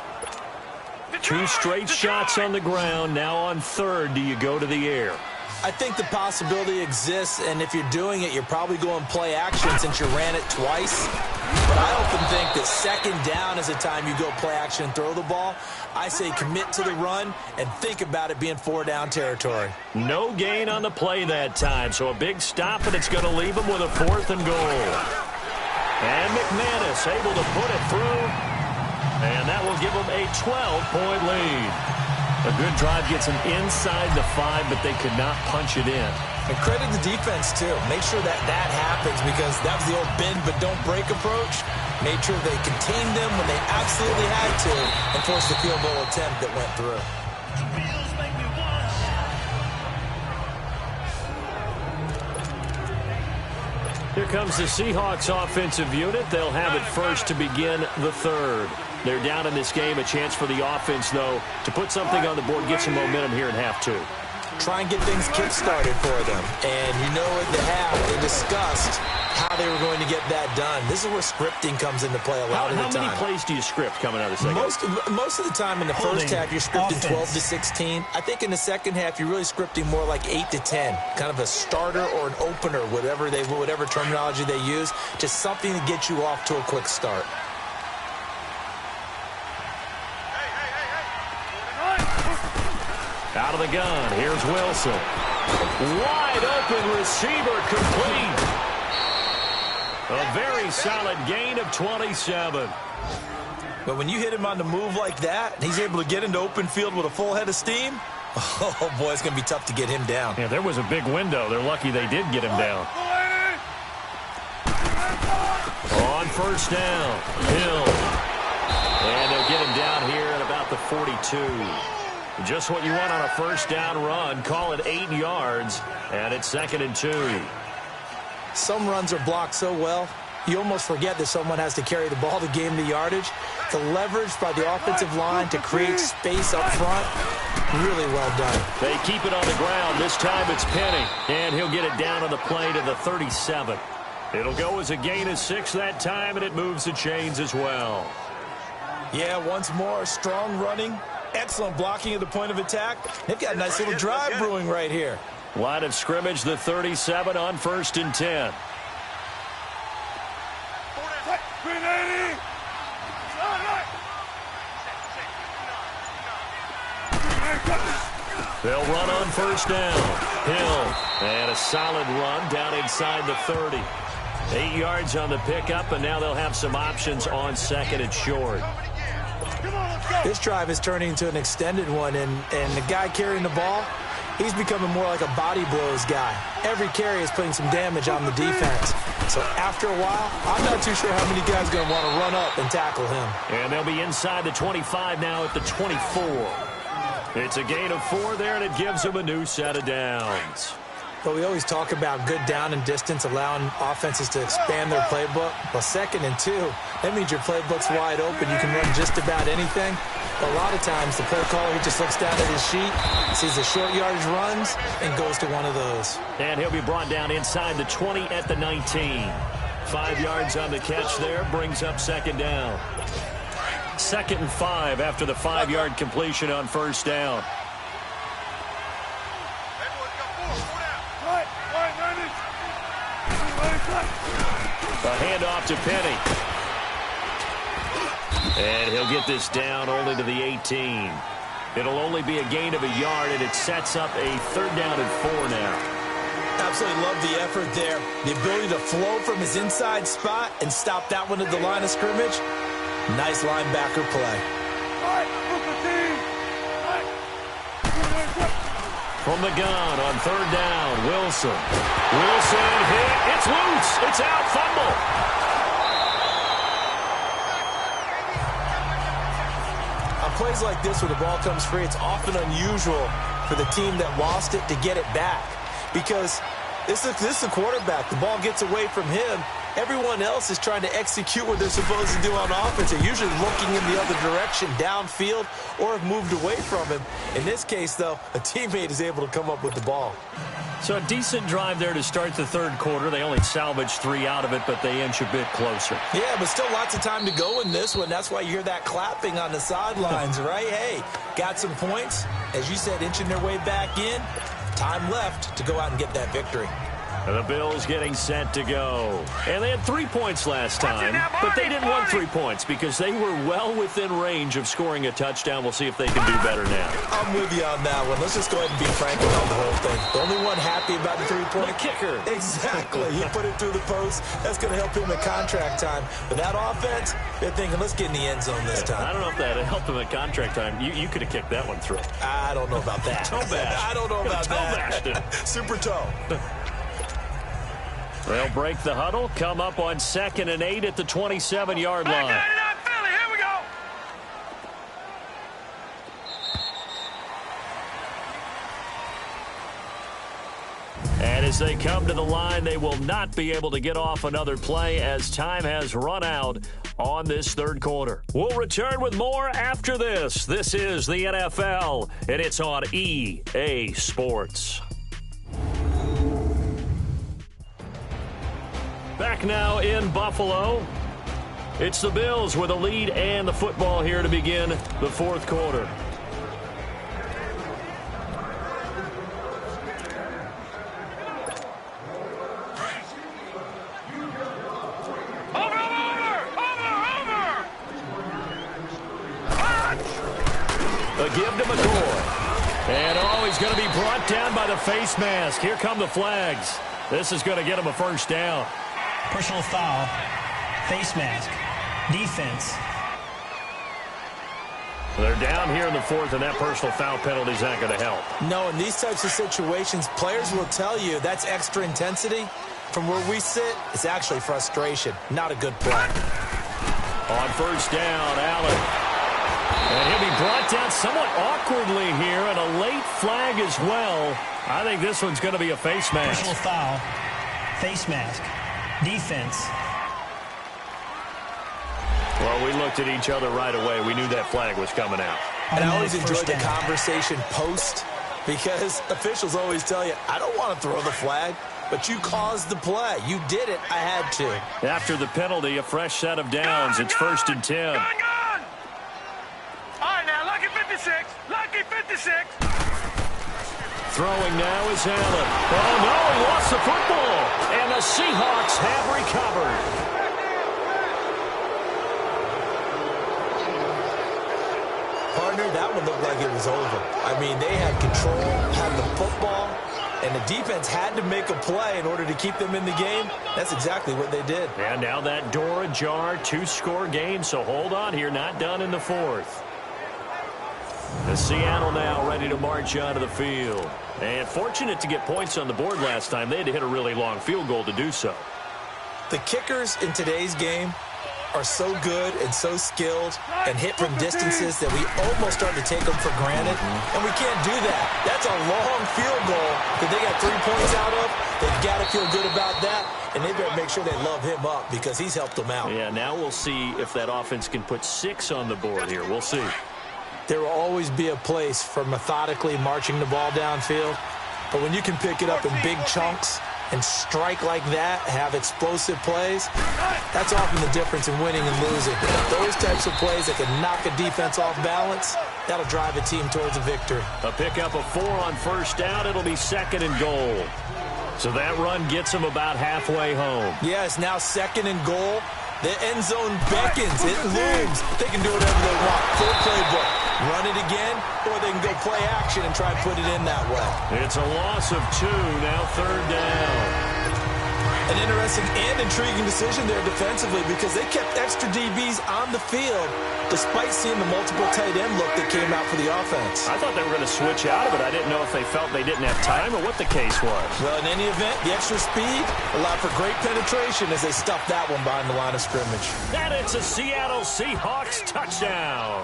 2 straight shots on the ground. Now on 3rd, do you go to the air? I think the possibility exists, and if you're doing it, you're probably going play action since you ran it twice. But I often think that 2nd down is the time you go play action and throw the ball. I say commit to the run and think about it being 4-down territory. No gain on the play that time, so a big stop, and it's going to leave him with a 4th and goal. And McManus able to put it through, and that will give him a 12-point lead. A good drive gets them inside the 5, but they could not punch it in. And credit the defense, too. Make sure that happens because that was the old bend but don't break approach. Made sure they contained them when they absolutely had to and forced the field goal attempt that went through. Here comes the Seahawks offensive unit. They'll have it first to begin the 3rd. They're down in this game. A chance for the offense, though, to put something on the board, get some momentum here in half 2. Try and get things kick-started for them. And you know at the half, they discussed how they were going to get that done. This is where scripting comes into play a lot of the time. How many plays do you script coming out of the second? Most of the time in the first half, you're scripting 12 to 16. I think in the second half, you're really scripting more like 8 to 10. Kind of a starter or an opener, whatever terminology they use. Just something to get you off to a quick start. Out of the gun, here's Wilson. Wide open receiver complete. A very solid gain of 27. But when you hit him on the move like that, and he's able to get into open field with a full head of steam, oh boy, it's going to be tough to get him down. Yeah, there was a big window. They're lucky they did get him down. On 1st down, Hill. And they'll get him down here at about the 42. Just what you want on a 1st down run. Call it 8 yards, and it's 2nd and 2. Some runs are blocked so well, you almost forget that someone has to carry the ball to gain the yardage. The leverage by the offensive line to create space up front, really well done. They keep it on the ground. This time it's Penny, and he'll get it down on the play to the 37. It'll go as a gain of 6 that time, and it moves the chains as well. Yeah, once more, strong running. Excellent blocking at the point of attack. They've got a nice little drive brewing right here. Line of scrimmage, the 37 on 1st and 10. They'll run on 1st down. Hill, and a solid run down inside the 30. 8 yards on the pickup, and now they'll have some options on second and short. This drive is turning into an extended one, and the guy carrying the ball, he's becoming more like a body blows guy. Every carry is putting some damage on the defense. So after a while, I'm not too sure how many guys are going to want to run up and tackle him. And they'll be inside the 25 now at the 24. It's a gain of 4 there, and it gives them a new set of downs. But we always talk about good down and distance, allowing offenses to expand their playbook. Well, 2nd and 2, that means your playbook's wide open. You can run just about anything. But a lot of times, the play caller, he just looks down at his sheet, sees the short yardage runs, and goes to one of those. And he'll be brought down inside the 20 at the 19. 5 yards on the catch there, brings up 2nd down. 2nd and 5 after the 5-yard completion on 1st down. A handoff to Penny. And he'll get this down only to the 18. It'll only be a gain of a yard, and it sets up a 3rd down and 4 now. Absolutely love the effort there. The ability to flow from his inside spot and stop that one at the line of scrimmage. Nice linebacker play. From the gun on 3rd down, Wilson. Wilson hit. It's loose. It's out. Fumble. On plays like this where the ball comes free, it's often unusual for the team that lost it to get it back. Because this is a quarterback. The ball gets away from him. Everyone else is trying to execute what they're supposed to do on offense. They're usually looking in the other direction, downfield, or have moved away from him. In this case, though, a teammate is able to come up with the ball. So a decent drive there to start the 3rd quarter. They only salvaged 3 out of it, but they inch a bit closer. Yeah, but still lots of time to go in this one. That's why you hear that clapping on the sidelines, right? Hey, got some points. As you said, inching their way back in. Time left to go out and get that victory. The Bills getting set to go. And they had 3 points last time, but they didn't want 3 points because they were well within range of scoring a touchdown. We'll see if they can do better now. I'm with you on that one. Let's just go ahead and be frank about the whole thing. The only one happy about the 3-point. The kicker. Exactly. He put it through the post. That's going to help him at contract time. But that offense, they're thinking, let's get in the end zone this time. I don't know if that helped him at contract time. You could have kicked that one through. I don't know about that. Toe bash. I don't know about toe that. Bashed it. Super toe. They'll break the huddle, come up on 2nd and 8 at the 27-yard line. Here we go. And as they come to the line, they will not be able to get off another play as time has run out on this 3rd quarter. We'll return with more after this. This is the NFL, and it's on EA Sports. Back now in Buffalo. It's the Bills with a lead and the football here to begin the 4th quarter. A give to McCoy. And he's going to be brought down by the face mask. Here come the flags. This is going to get him a 1st down. Personal foul, face mask, defense. They're down here in the 4th, and that personal foul penalty is not going to help. No, in these types of situations, players will tell you that's extra intensity. From where we sit, it's actually frustration. Not a good play. On 1st down, Allen. And he'll be brought down somewhat awkwardly here, and a late flag as well. I think this one's going to be a face mask. Personal foul, face mask, defense. Well, we looked at each other right away. We knew that flag was coming out. And I always enjoy the conversation post because officials always tell you, I don't want to throw the flag, but you caused the play. You did it. I had to. After the penalty, a fresh set of downs. It's 1st and 10. Gone! All right, now, lucky 56. Lucky 56. Throwing now is Allen. Oh, no, he lost the football. And the Seahawks have recovered. Partner, that one looked like it was over. I mean, they had control, had the football, and the defense had to make a play in order to keep them in the game. That's exactly what they did. And now that door ajar, 2-score game, so hold on here, not done in the fourth. The Seattle now ready to march onto the field. And fortunate to get points on the board last time. They had to hit a really long field goal to do so. The kickers in today's game are so good and so skilled and hit from distances that we almost start to take them for granted. And we can't do that. That's a long field goal that they got 3 points out of. They've got to feel good about that. And they better make sure they love him up because he's helped them out. Yeah, now we'll see if that offense can put 6 on the board here. We'll see. There will always be a place for methodically marching the ball downfield. But when you can pick it up in big chunks and strike like that, have explosive plays, that's often the difference in winning and losing. Those types of plays that can knock a defense off balance, that'll drive a team towards a victory. A pickup of 4 on first down. It'll be 2nd and goal. So that run gets them about halfway home. Yeah, it's now 2nd and goal. The end zone beckons. It looms. They can do whatever they want. Full playbook. Run it again, or they can go play action and try and put it in that way. It's a loss of 2, now 3rd down. An interesting and intriguing decision there defensively because they kept extra DBs on the field despite seeing the multiple tight end look that came out for the offense. I thought they were going to switch out of it. I didn't know if they felt they didn't have time or what the case was. Well, in any event, the extra speed allowed for great penetration as they stuffed that one behind the line of scrimmage. And it's a Seattle Seahawks touchdown.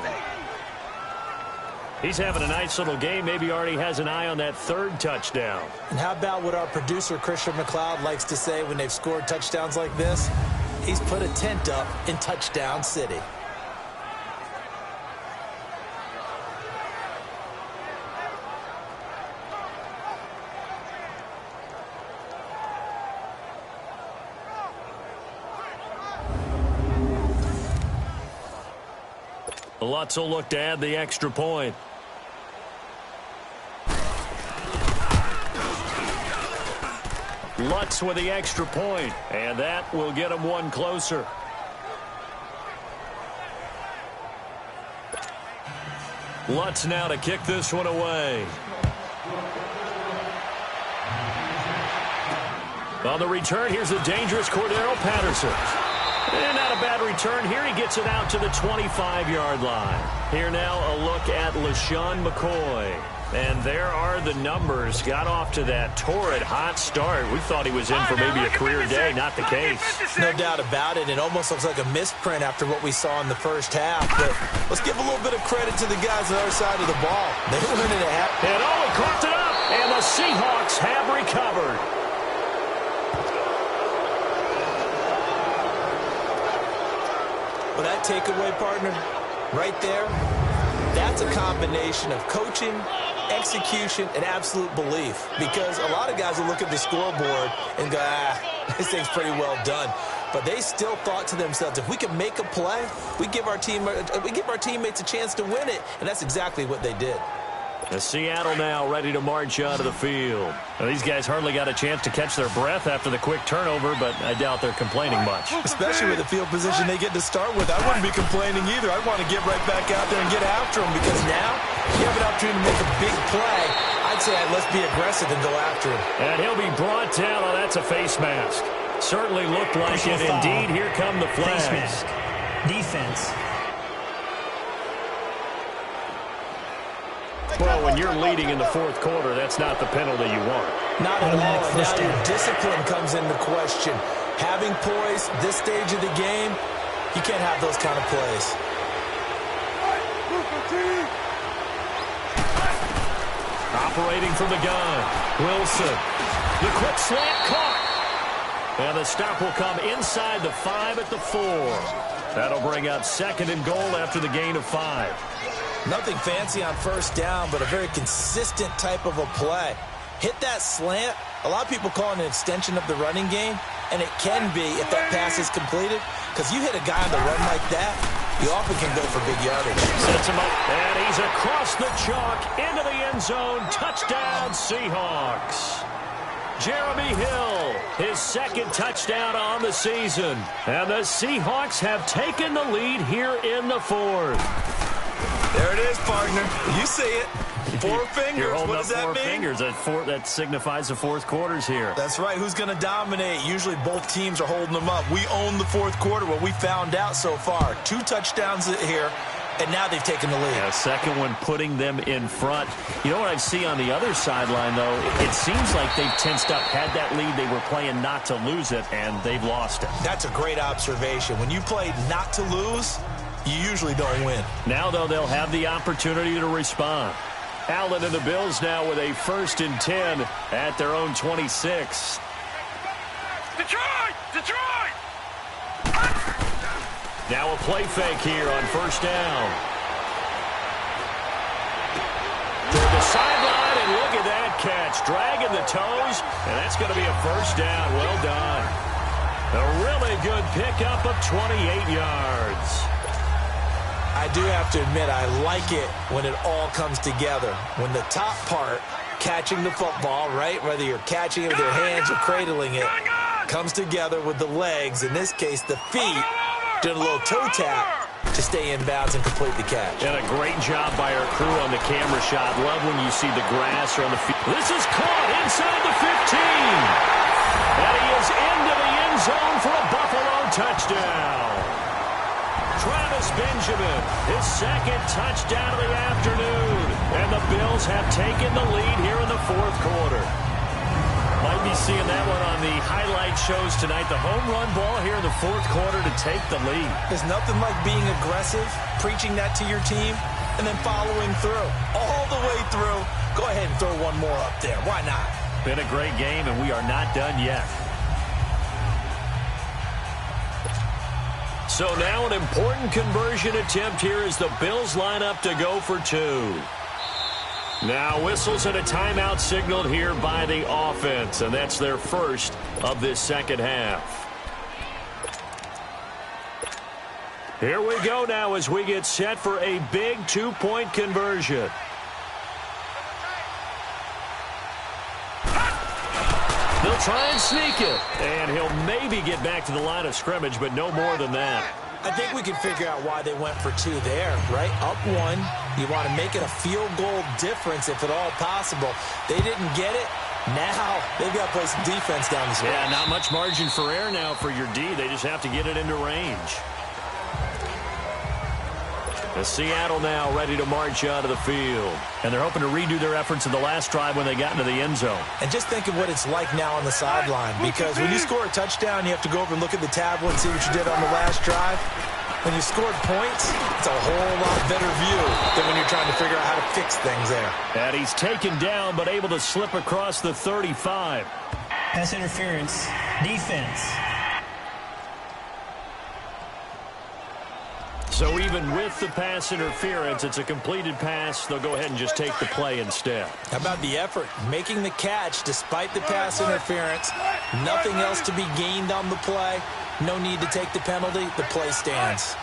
He's having a nice little game. Maybe already has an eye on that 3rd touchdown. And how about what our producer, Christian McLeod, likes to say when they've scored touchdowns like this? He's put a tent up in Touchdown City. Lutz will look to add the extra point. Lutz with the extra point, and that will get him one closer. Lutz now to kick this one away. On the return, here's the dangerous Cordero Patterson. And not a bad return here. He gets it out to the 25-yard line. Here now a look at LaShawn McCoy. And there are the numbers. Got off to that torrid hot start. We thought he was in for maybe a career day. Not the case. No doubt about it. It almost looks like a misprint after what we saw in the first half. But let's give a little bit of credit to the guys on the other side of the ball. They were in it at half. And he coughed it up. And the Seahawks have recovered. Well, that takeaway, partner, right there, that's a combination of coaching, execution, and absolute belief. Because a lot of guys will look at the scoreboard and go, this thing's pretty well done. But they still thought to themselves, if we can make a play, we give our teammates a chance to win it. And that's exactly what they did. The Seattle now ready to march onto the field. Now, these guys hardly got a chance to catch their breath after the quick turnover, but I doubt they're complaining much. Especially with the field position they get to start with. I wouldn't be complaining either. I want to get right back out there and get after them because now you have an opportunity to make a big play. I'd say let's be aggressive and go after him. And he'll be brought down. Oh, that's a face mask. Certainly looked like it. Indeed, here come the flags. Face mask. Defense. Well, when you're leading in the fourth quarter, that's not the penalty you want. Not at all. Now your discipline comes into question. Having poise this stage of the game, you can't have those kind of plays. Operating from the gun, Wilson. The quick slant caught. And the stop will come inside the 5 at the 4. That'll bring up 2nd and goal after the gain of 5. Nothing fancy on first down, but a very consistent type of a play. Hit that slant. A lot of people call it an extension of the running game, and it can be if that pass is completed, because you hit a guy on the run like that, you often can go for big yardage. Sets him up, and he's across the chalk into the end zone. Touchdown, Seahawks. Jeremy Hill, his 2nd touchdown on the season. And the Seahawks have taken the lead here in the 4th. There it is, partner. You see it. Four fingers. You're holding what up does that four mean? fingers. That signifies the fourth quarter's here. That's right. Who's going to dominate? Usually both teams are holding them up. We own the fourth quarter. What we found out so far, 2 touchdowns here, and now they've taken the lead. Yeah, second one putting them in front. You know what I see on the other sideline, though? It seems like they've tensed up, had that lead. They were playing not to lose it, and they've lost it. That's a great observation. When you play not to lose, you usually don't win. Now, though, they'll have the opportunity to respond. Allen and the Bills now with a 1st and 10 at their own 26. Detroit! Detroit! Now a play fake here on 1st down. To the sideline, and look at that catch. Dragging the toes, and that's going to be a 1st down. Well done. A really good pickup of 28 yards. I do have to admit, I like it when it all comes together. When the top part, catching the football, right, whether you're catching it with your hands or cradling it, comes together with the legs, in this case the feet, doing a little toe tap to stay in bounds and complete the catch. And a great job by our crew on the camera shot. Love when you see the grass or on the field. This is caught inside the 15. And he is into the end zone for a Buffalo touchdown. Travis Benjamin, his 2nd touchdown of the afternoon. And the Bills have taken the lead here in the 4th quarter. Might be seeing that one on the highlight shows tonight. The home run ball here in the 4th quarter to take the lead. There's nothing like being aggressive, preaching that to your team, and then following through. All the way through. Go ahead and throw one more up there. Why not? Been a great game, and we are not done yet. So now an important conversion attempt here as the Bills line up to go for 2. Now whistles and a timeout signaled here by the offense, and that's their first of this second half. Here we go now as we get set for a big 2-point conversion. They'll try and sneak it, and he'll maybe get back to the line of scrimmage, but no more than that. I think we can figure out why they went for 2 there, right? Up 1. You want to make it a field goal difference if at all possible. They didn't get it. Now they've got to play some defense down the stretch. Yeah, not much margin for error now for your D. They just have to get it into range. The Seattle now ready to march out of the field. And they're hoping to redo their efforts in the last drive when they got into the end zone. And just think of what it's like now on the sideline. Because when you score a touchdown, you have to go over and look at the tablet and see what you did on the last drive. When you scored points, it's a whole lot better view than when you're trying to figure out how to fix things there. And he's taken down but able to slip across the 35. Pass interference. Defense. So even with the pass interference, it's a completed pass. They'll go ahead and just take the play instead. How about the effort? Making the catch despite the pass interference. Nothing else to be gained on the play. No need to take the penalty. The play stands.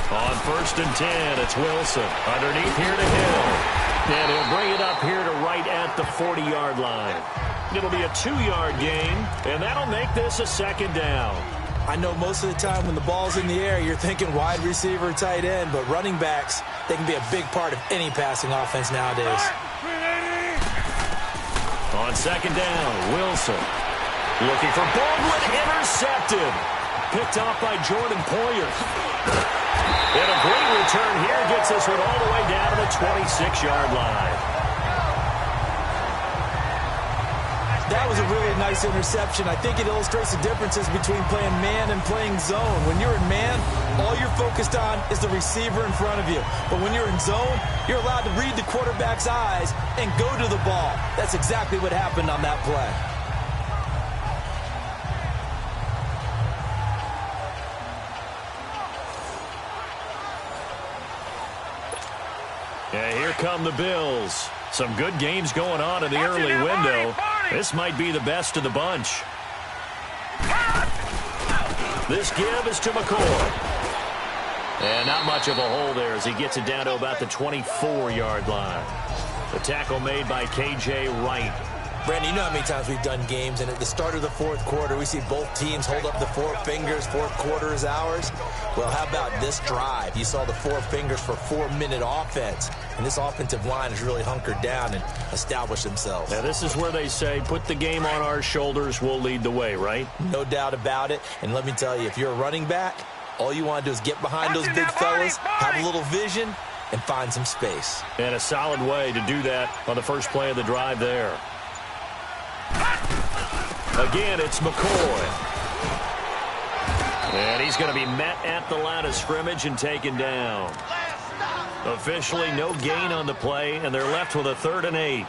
On 1st and 10, it's Wilson. Underneath here to Hill. And he'll bring it up here to right at the 40-yard line. It'll be a 2-yard gain, and that'll make this a 2nd down. I know most of the time when the ball's in the air, you're thinking wide receiver, tight end, but running backs, they can be a big part of any passing offense nowadays. On 2nd down, Wilson. Looking for Baldwin, intercepted. Picked off by Jordan Poyer. And a great return here gets this one all the way down to the 26-yard line. That was a really nice interception. I think it illustrates the differences between playing man and playing zone. When you're in man, all you're focused on is the receiver in front of you. But when you're in zone, you're allowed to read the quarterback's eyes and go to the ball. That's exactly what happened on that play. Yeah, here come the Bills. Some good games going on in the early window. This might be the best of the bunch. This give is to McCoy. And not much of a hole there as he gets it down to about the 24-yard line. The tackle made by K.J. Wright. Brandon, you know how many times we've done games, and at the start of the fourth quarter, we see both teams hold up the four fingers, fourth quarter is ours. Well, how about this drive? You saw the four fingers for 4-minute offense, and this offensive line has really hunkered down and established themselves. Now, this is where they say, put the game on our shoulders, we'll lead the way, right? No doubt about it, and let me tell you, if you're a running back, all you want to do is get behind those big fellas, have a little vision, and find some space. And a solid way to do that on the first play of the drive there. Again, it's McCoy. And he's going to be met at the line of scrimmage and taken down. Officially, no gain on the play, and they're left with a 3rd and 8.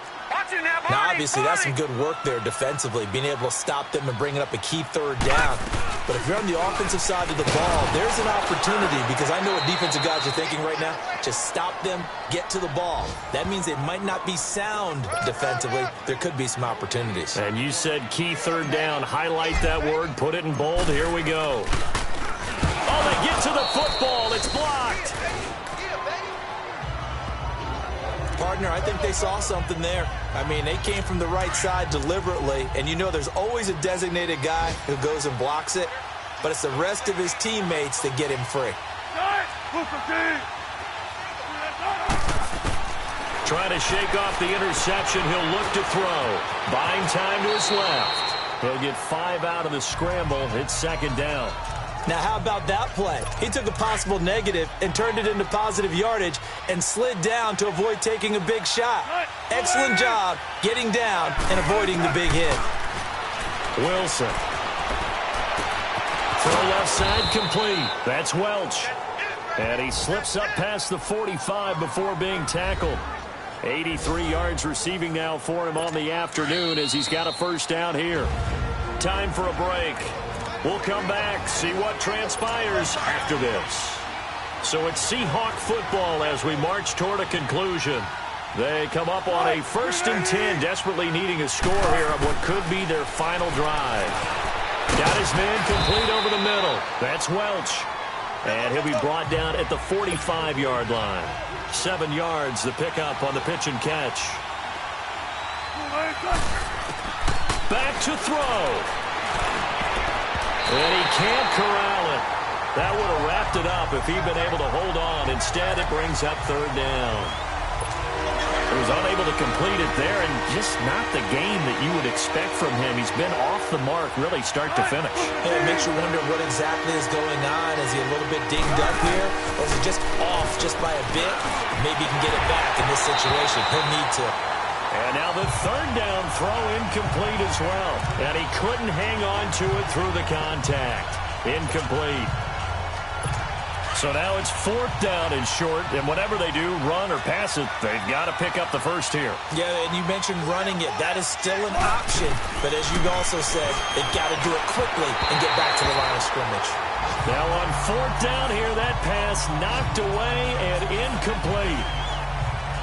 Now, obviously, that's some good work there defensively, being able to stop them and bringing up a key 3rd down. But if you're on the offensive side of the ball, there's an opportunity, because I know what defensive guys are thinking right now. Just stop them, get to the ball. That means they might not be sound defensively. There could be some opportunities. And you said key 3rd down. Highlight that word, put it in bold. Here we go. Oh, they get to the football. It's blocked. Partner, I think they saw something there. I mean, they came from the right side deliberately, and you know there's always a designated guy who goes and blocks it, but it's the rest of his teammates that get him free. Trying to shake off the interception. He'll look to throw. Buying time to his left. He'll get 5 out of the scramble. It's 2nd down. Now, how about that play? He took a possible negative and turned it into positive yardage and slid down to avoid taking a big shot. Excellent job getting down and avoiding the big hit. Wilson. Throw left side complete. That's Welch. And he slips up past the 45 before being tackled. 83 yards receiving now for him on the afternoon as he's got a 1st down here. Time for a break. We'll come back, see what transpires after this. So it's Seahawk football as we march toward a conclusion. They come up on a 1st and 10, desperately needing a score here on what could be their final drive. Got his man complete over the middle. That's Welch. And he'll be brought down at the 45-yard line. 7 yards, the pickup on the pitch and catch. Back to throw. And he can't corral it. That would have wrapped it up if he'd been able to hold on. Instead, it brings up 3rd down. He was unable to complete it there, and just not the game that you would expect from him. He's been off the mark, really, start to finish. Yeah, it makes you wonder what exactly is going on. Is he a little bit dinged up here, or is he just off just by a bit? Maybe he can get it back in this situation. He'll need to. And now the 3rd down throw incomplete as well. And he couldn't hang on to it through the contact. Incomplete. So now it's 4th down and short, and whatever they do, run or pass it, they've got to pick up the 1st here. Yeah, and you mentioned running it. That is still an option. But as you also said, they've got to do it quickly and get back to the line of scrimmage. Now on 4th down here, that pass knocked away and incomplete.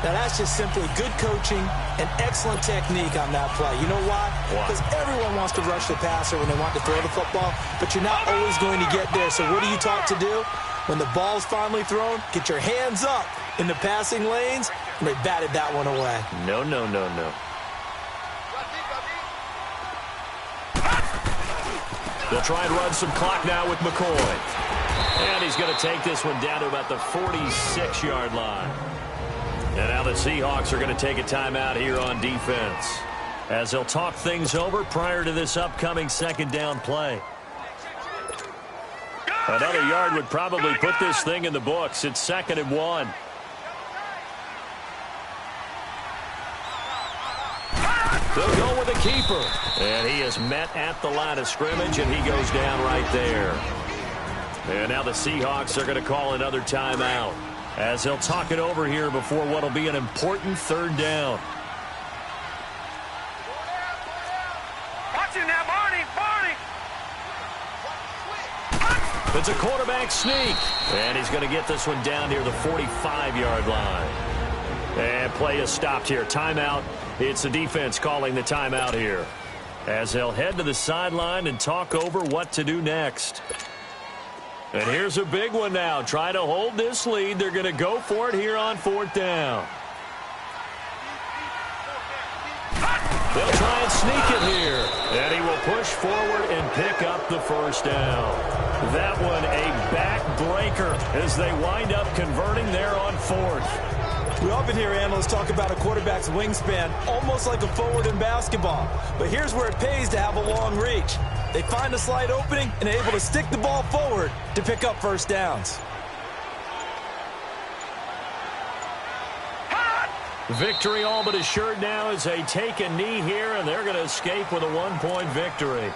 Now, that's just simply good coaching and excellent technique on that play. You know why? Because everyone wants to rush the passer when they want to throw the football, but you're not always going to get there. So what are you taught to do? When the ball's finally thrown, get your hands up in the passing lanes, and they batted that one away. No. They'll try and run some clock now with McCoy. And he's going to take this one down to about the 46-yard line. And now the Seahawks are going to take a timeout here on defense as they'll talk things over prior to this upcoming 2nd down play. Another yard would probably put this thing in the books. It's 2nd and 1. They'll go with the keeper. And he is met at the line of scrimmage, and he goes down right there. And now the Seahawks are going to call another timeout as they'll talk it over here before what will be an important 3rd down. Watch it now, Barney. It's a quarterback sneak. And he's going to get this one down near the 45-yard line. And play is stopped here. Timeout. It's the defense calling the timeout here as they'll head to the sideline and talk over what to do next. And here's a big one now. Trying to hold this lead. They're going to go for it here on 4th down. They'll try and sneak it here. And he will push forward and pick up the first down. That one a backbreaker as they wind up converting there on fourth. We often hear analysts talk about a quarterback's wingspan almost like a forward in basketball. But here's where it pays to have a long reach. They find a slight opening and are able to stick the ball forward to pick up first downs. Victory all but assured now as they take a knee here, and they're going to escape with a 1-point victory.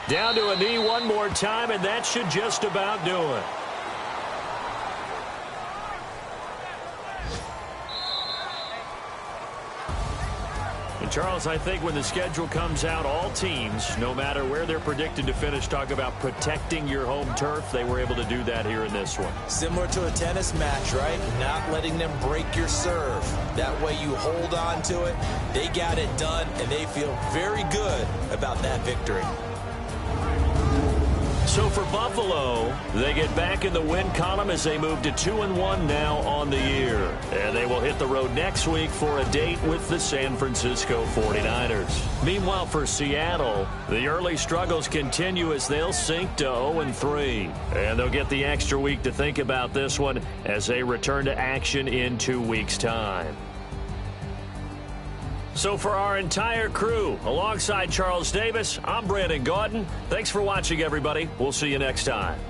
Down to a knee one more time, and that should just about do it. And Charles, I think when the schedule comes out, all teams, no matter where they're predicted to finish, talk about protecting your home turf. They were able to do that here in this one. Similar to a tennis match, right? Not letting them break your serve. That way you hold on to it. They got it done, and they feel very good about that victory. So for Buffalo, they get back in the win column as they move to 2-1 now on the year. And they will hit the road next week for a date with the San Francisco 49ers. Meanwhile, for Seattle, the early struggles continue as they'll sink to 0-3. And they'll get the extra week to think about this one as they return to action in 2 weeks' time. So for our entire crew, alongside Charles Davis, I'm Brandon Gaudin. Thanks for watching, everybody. We'll see you next time.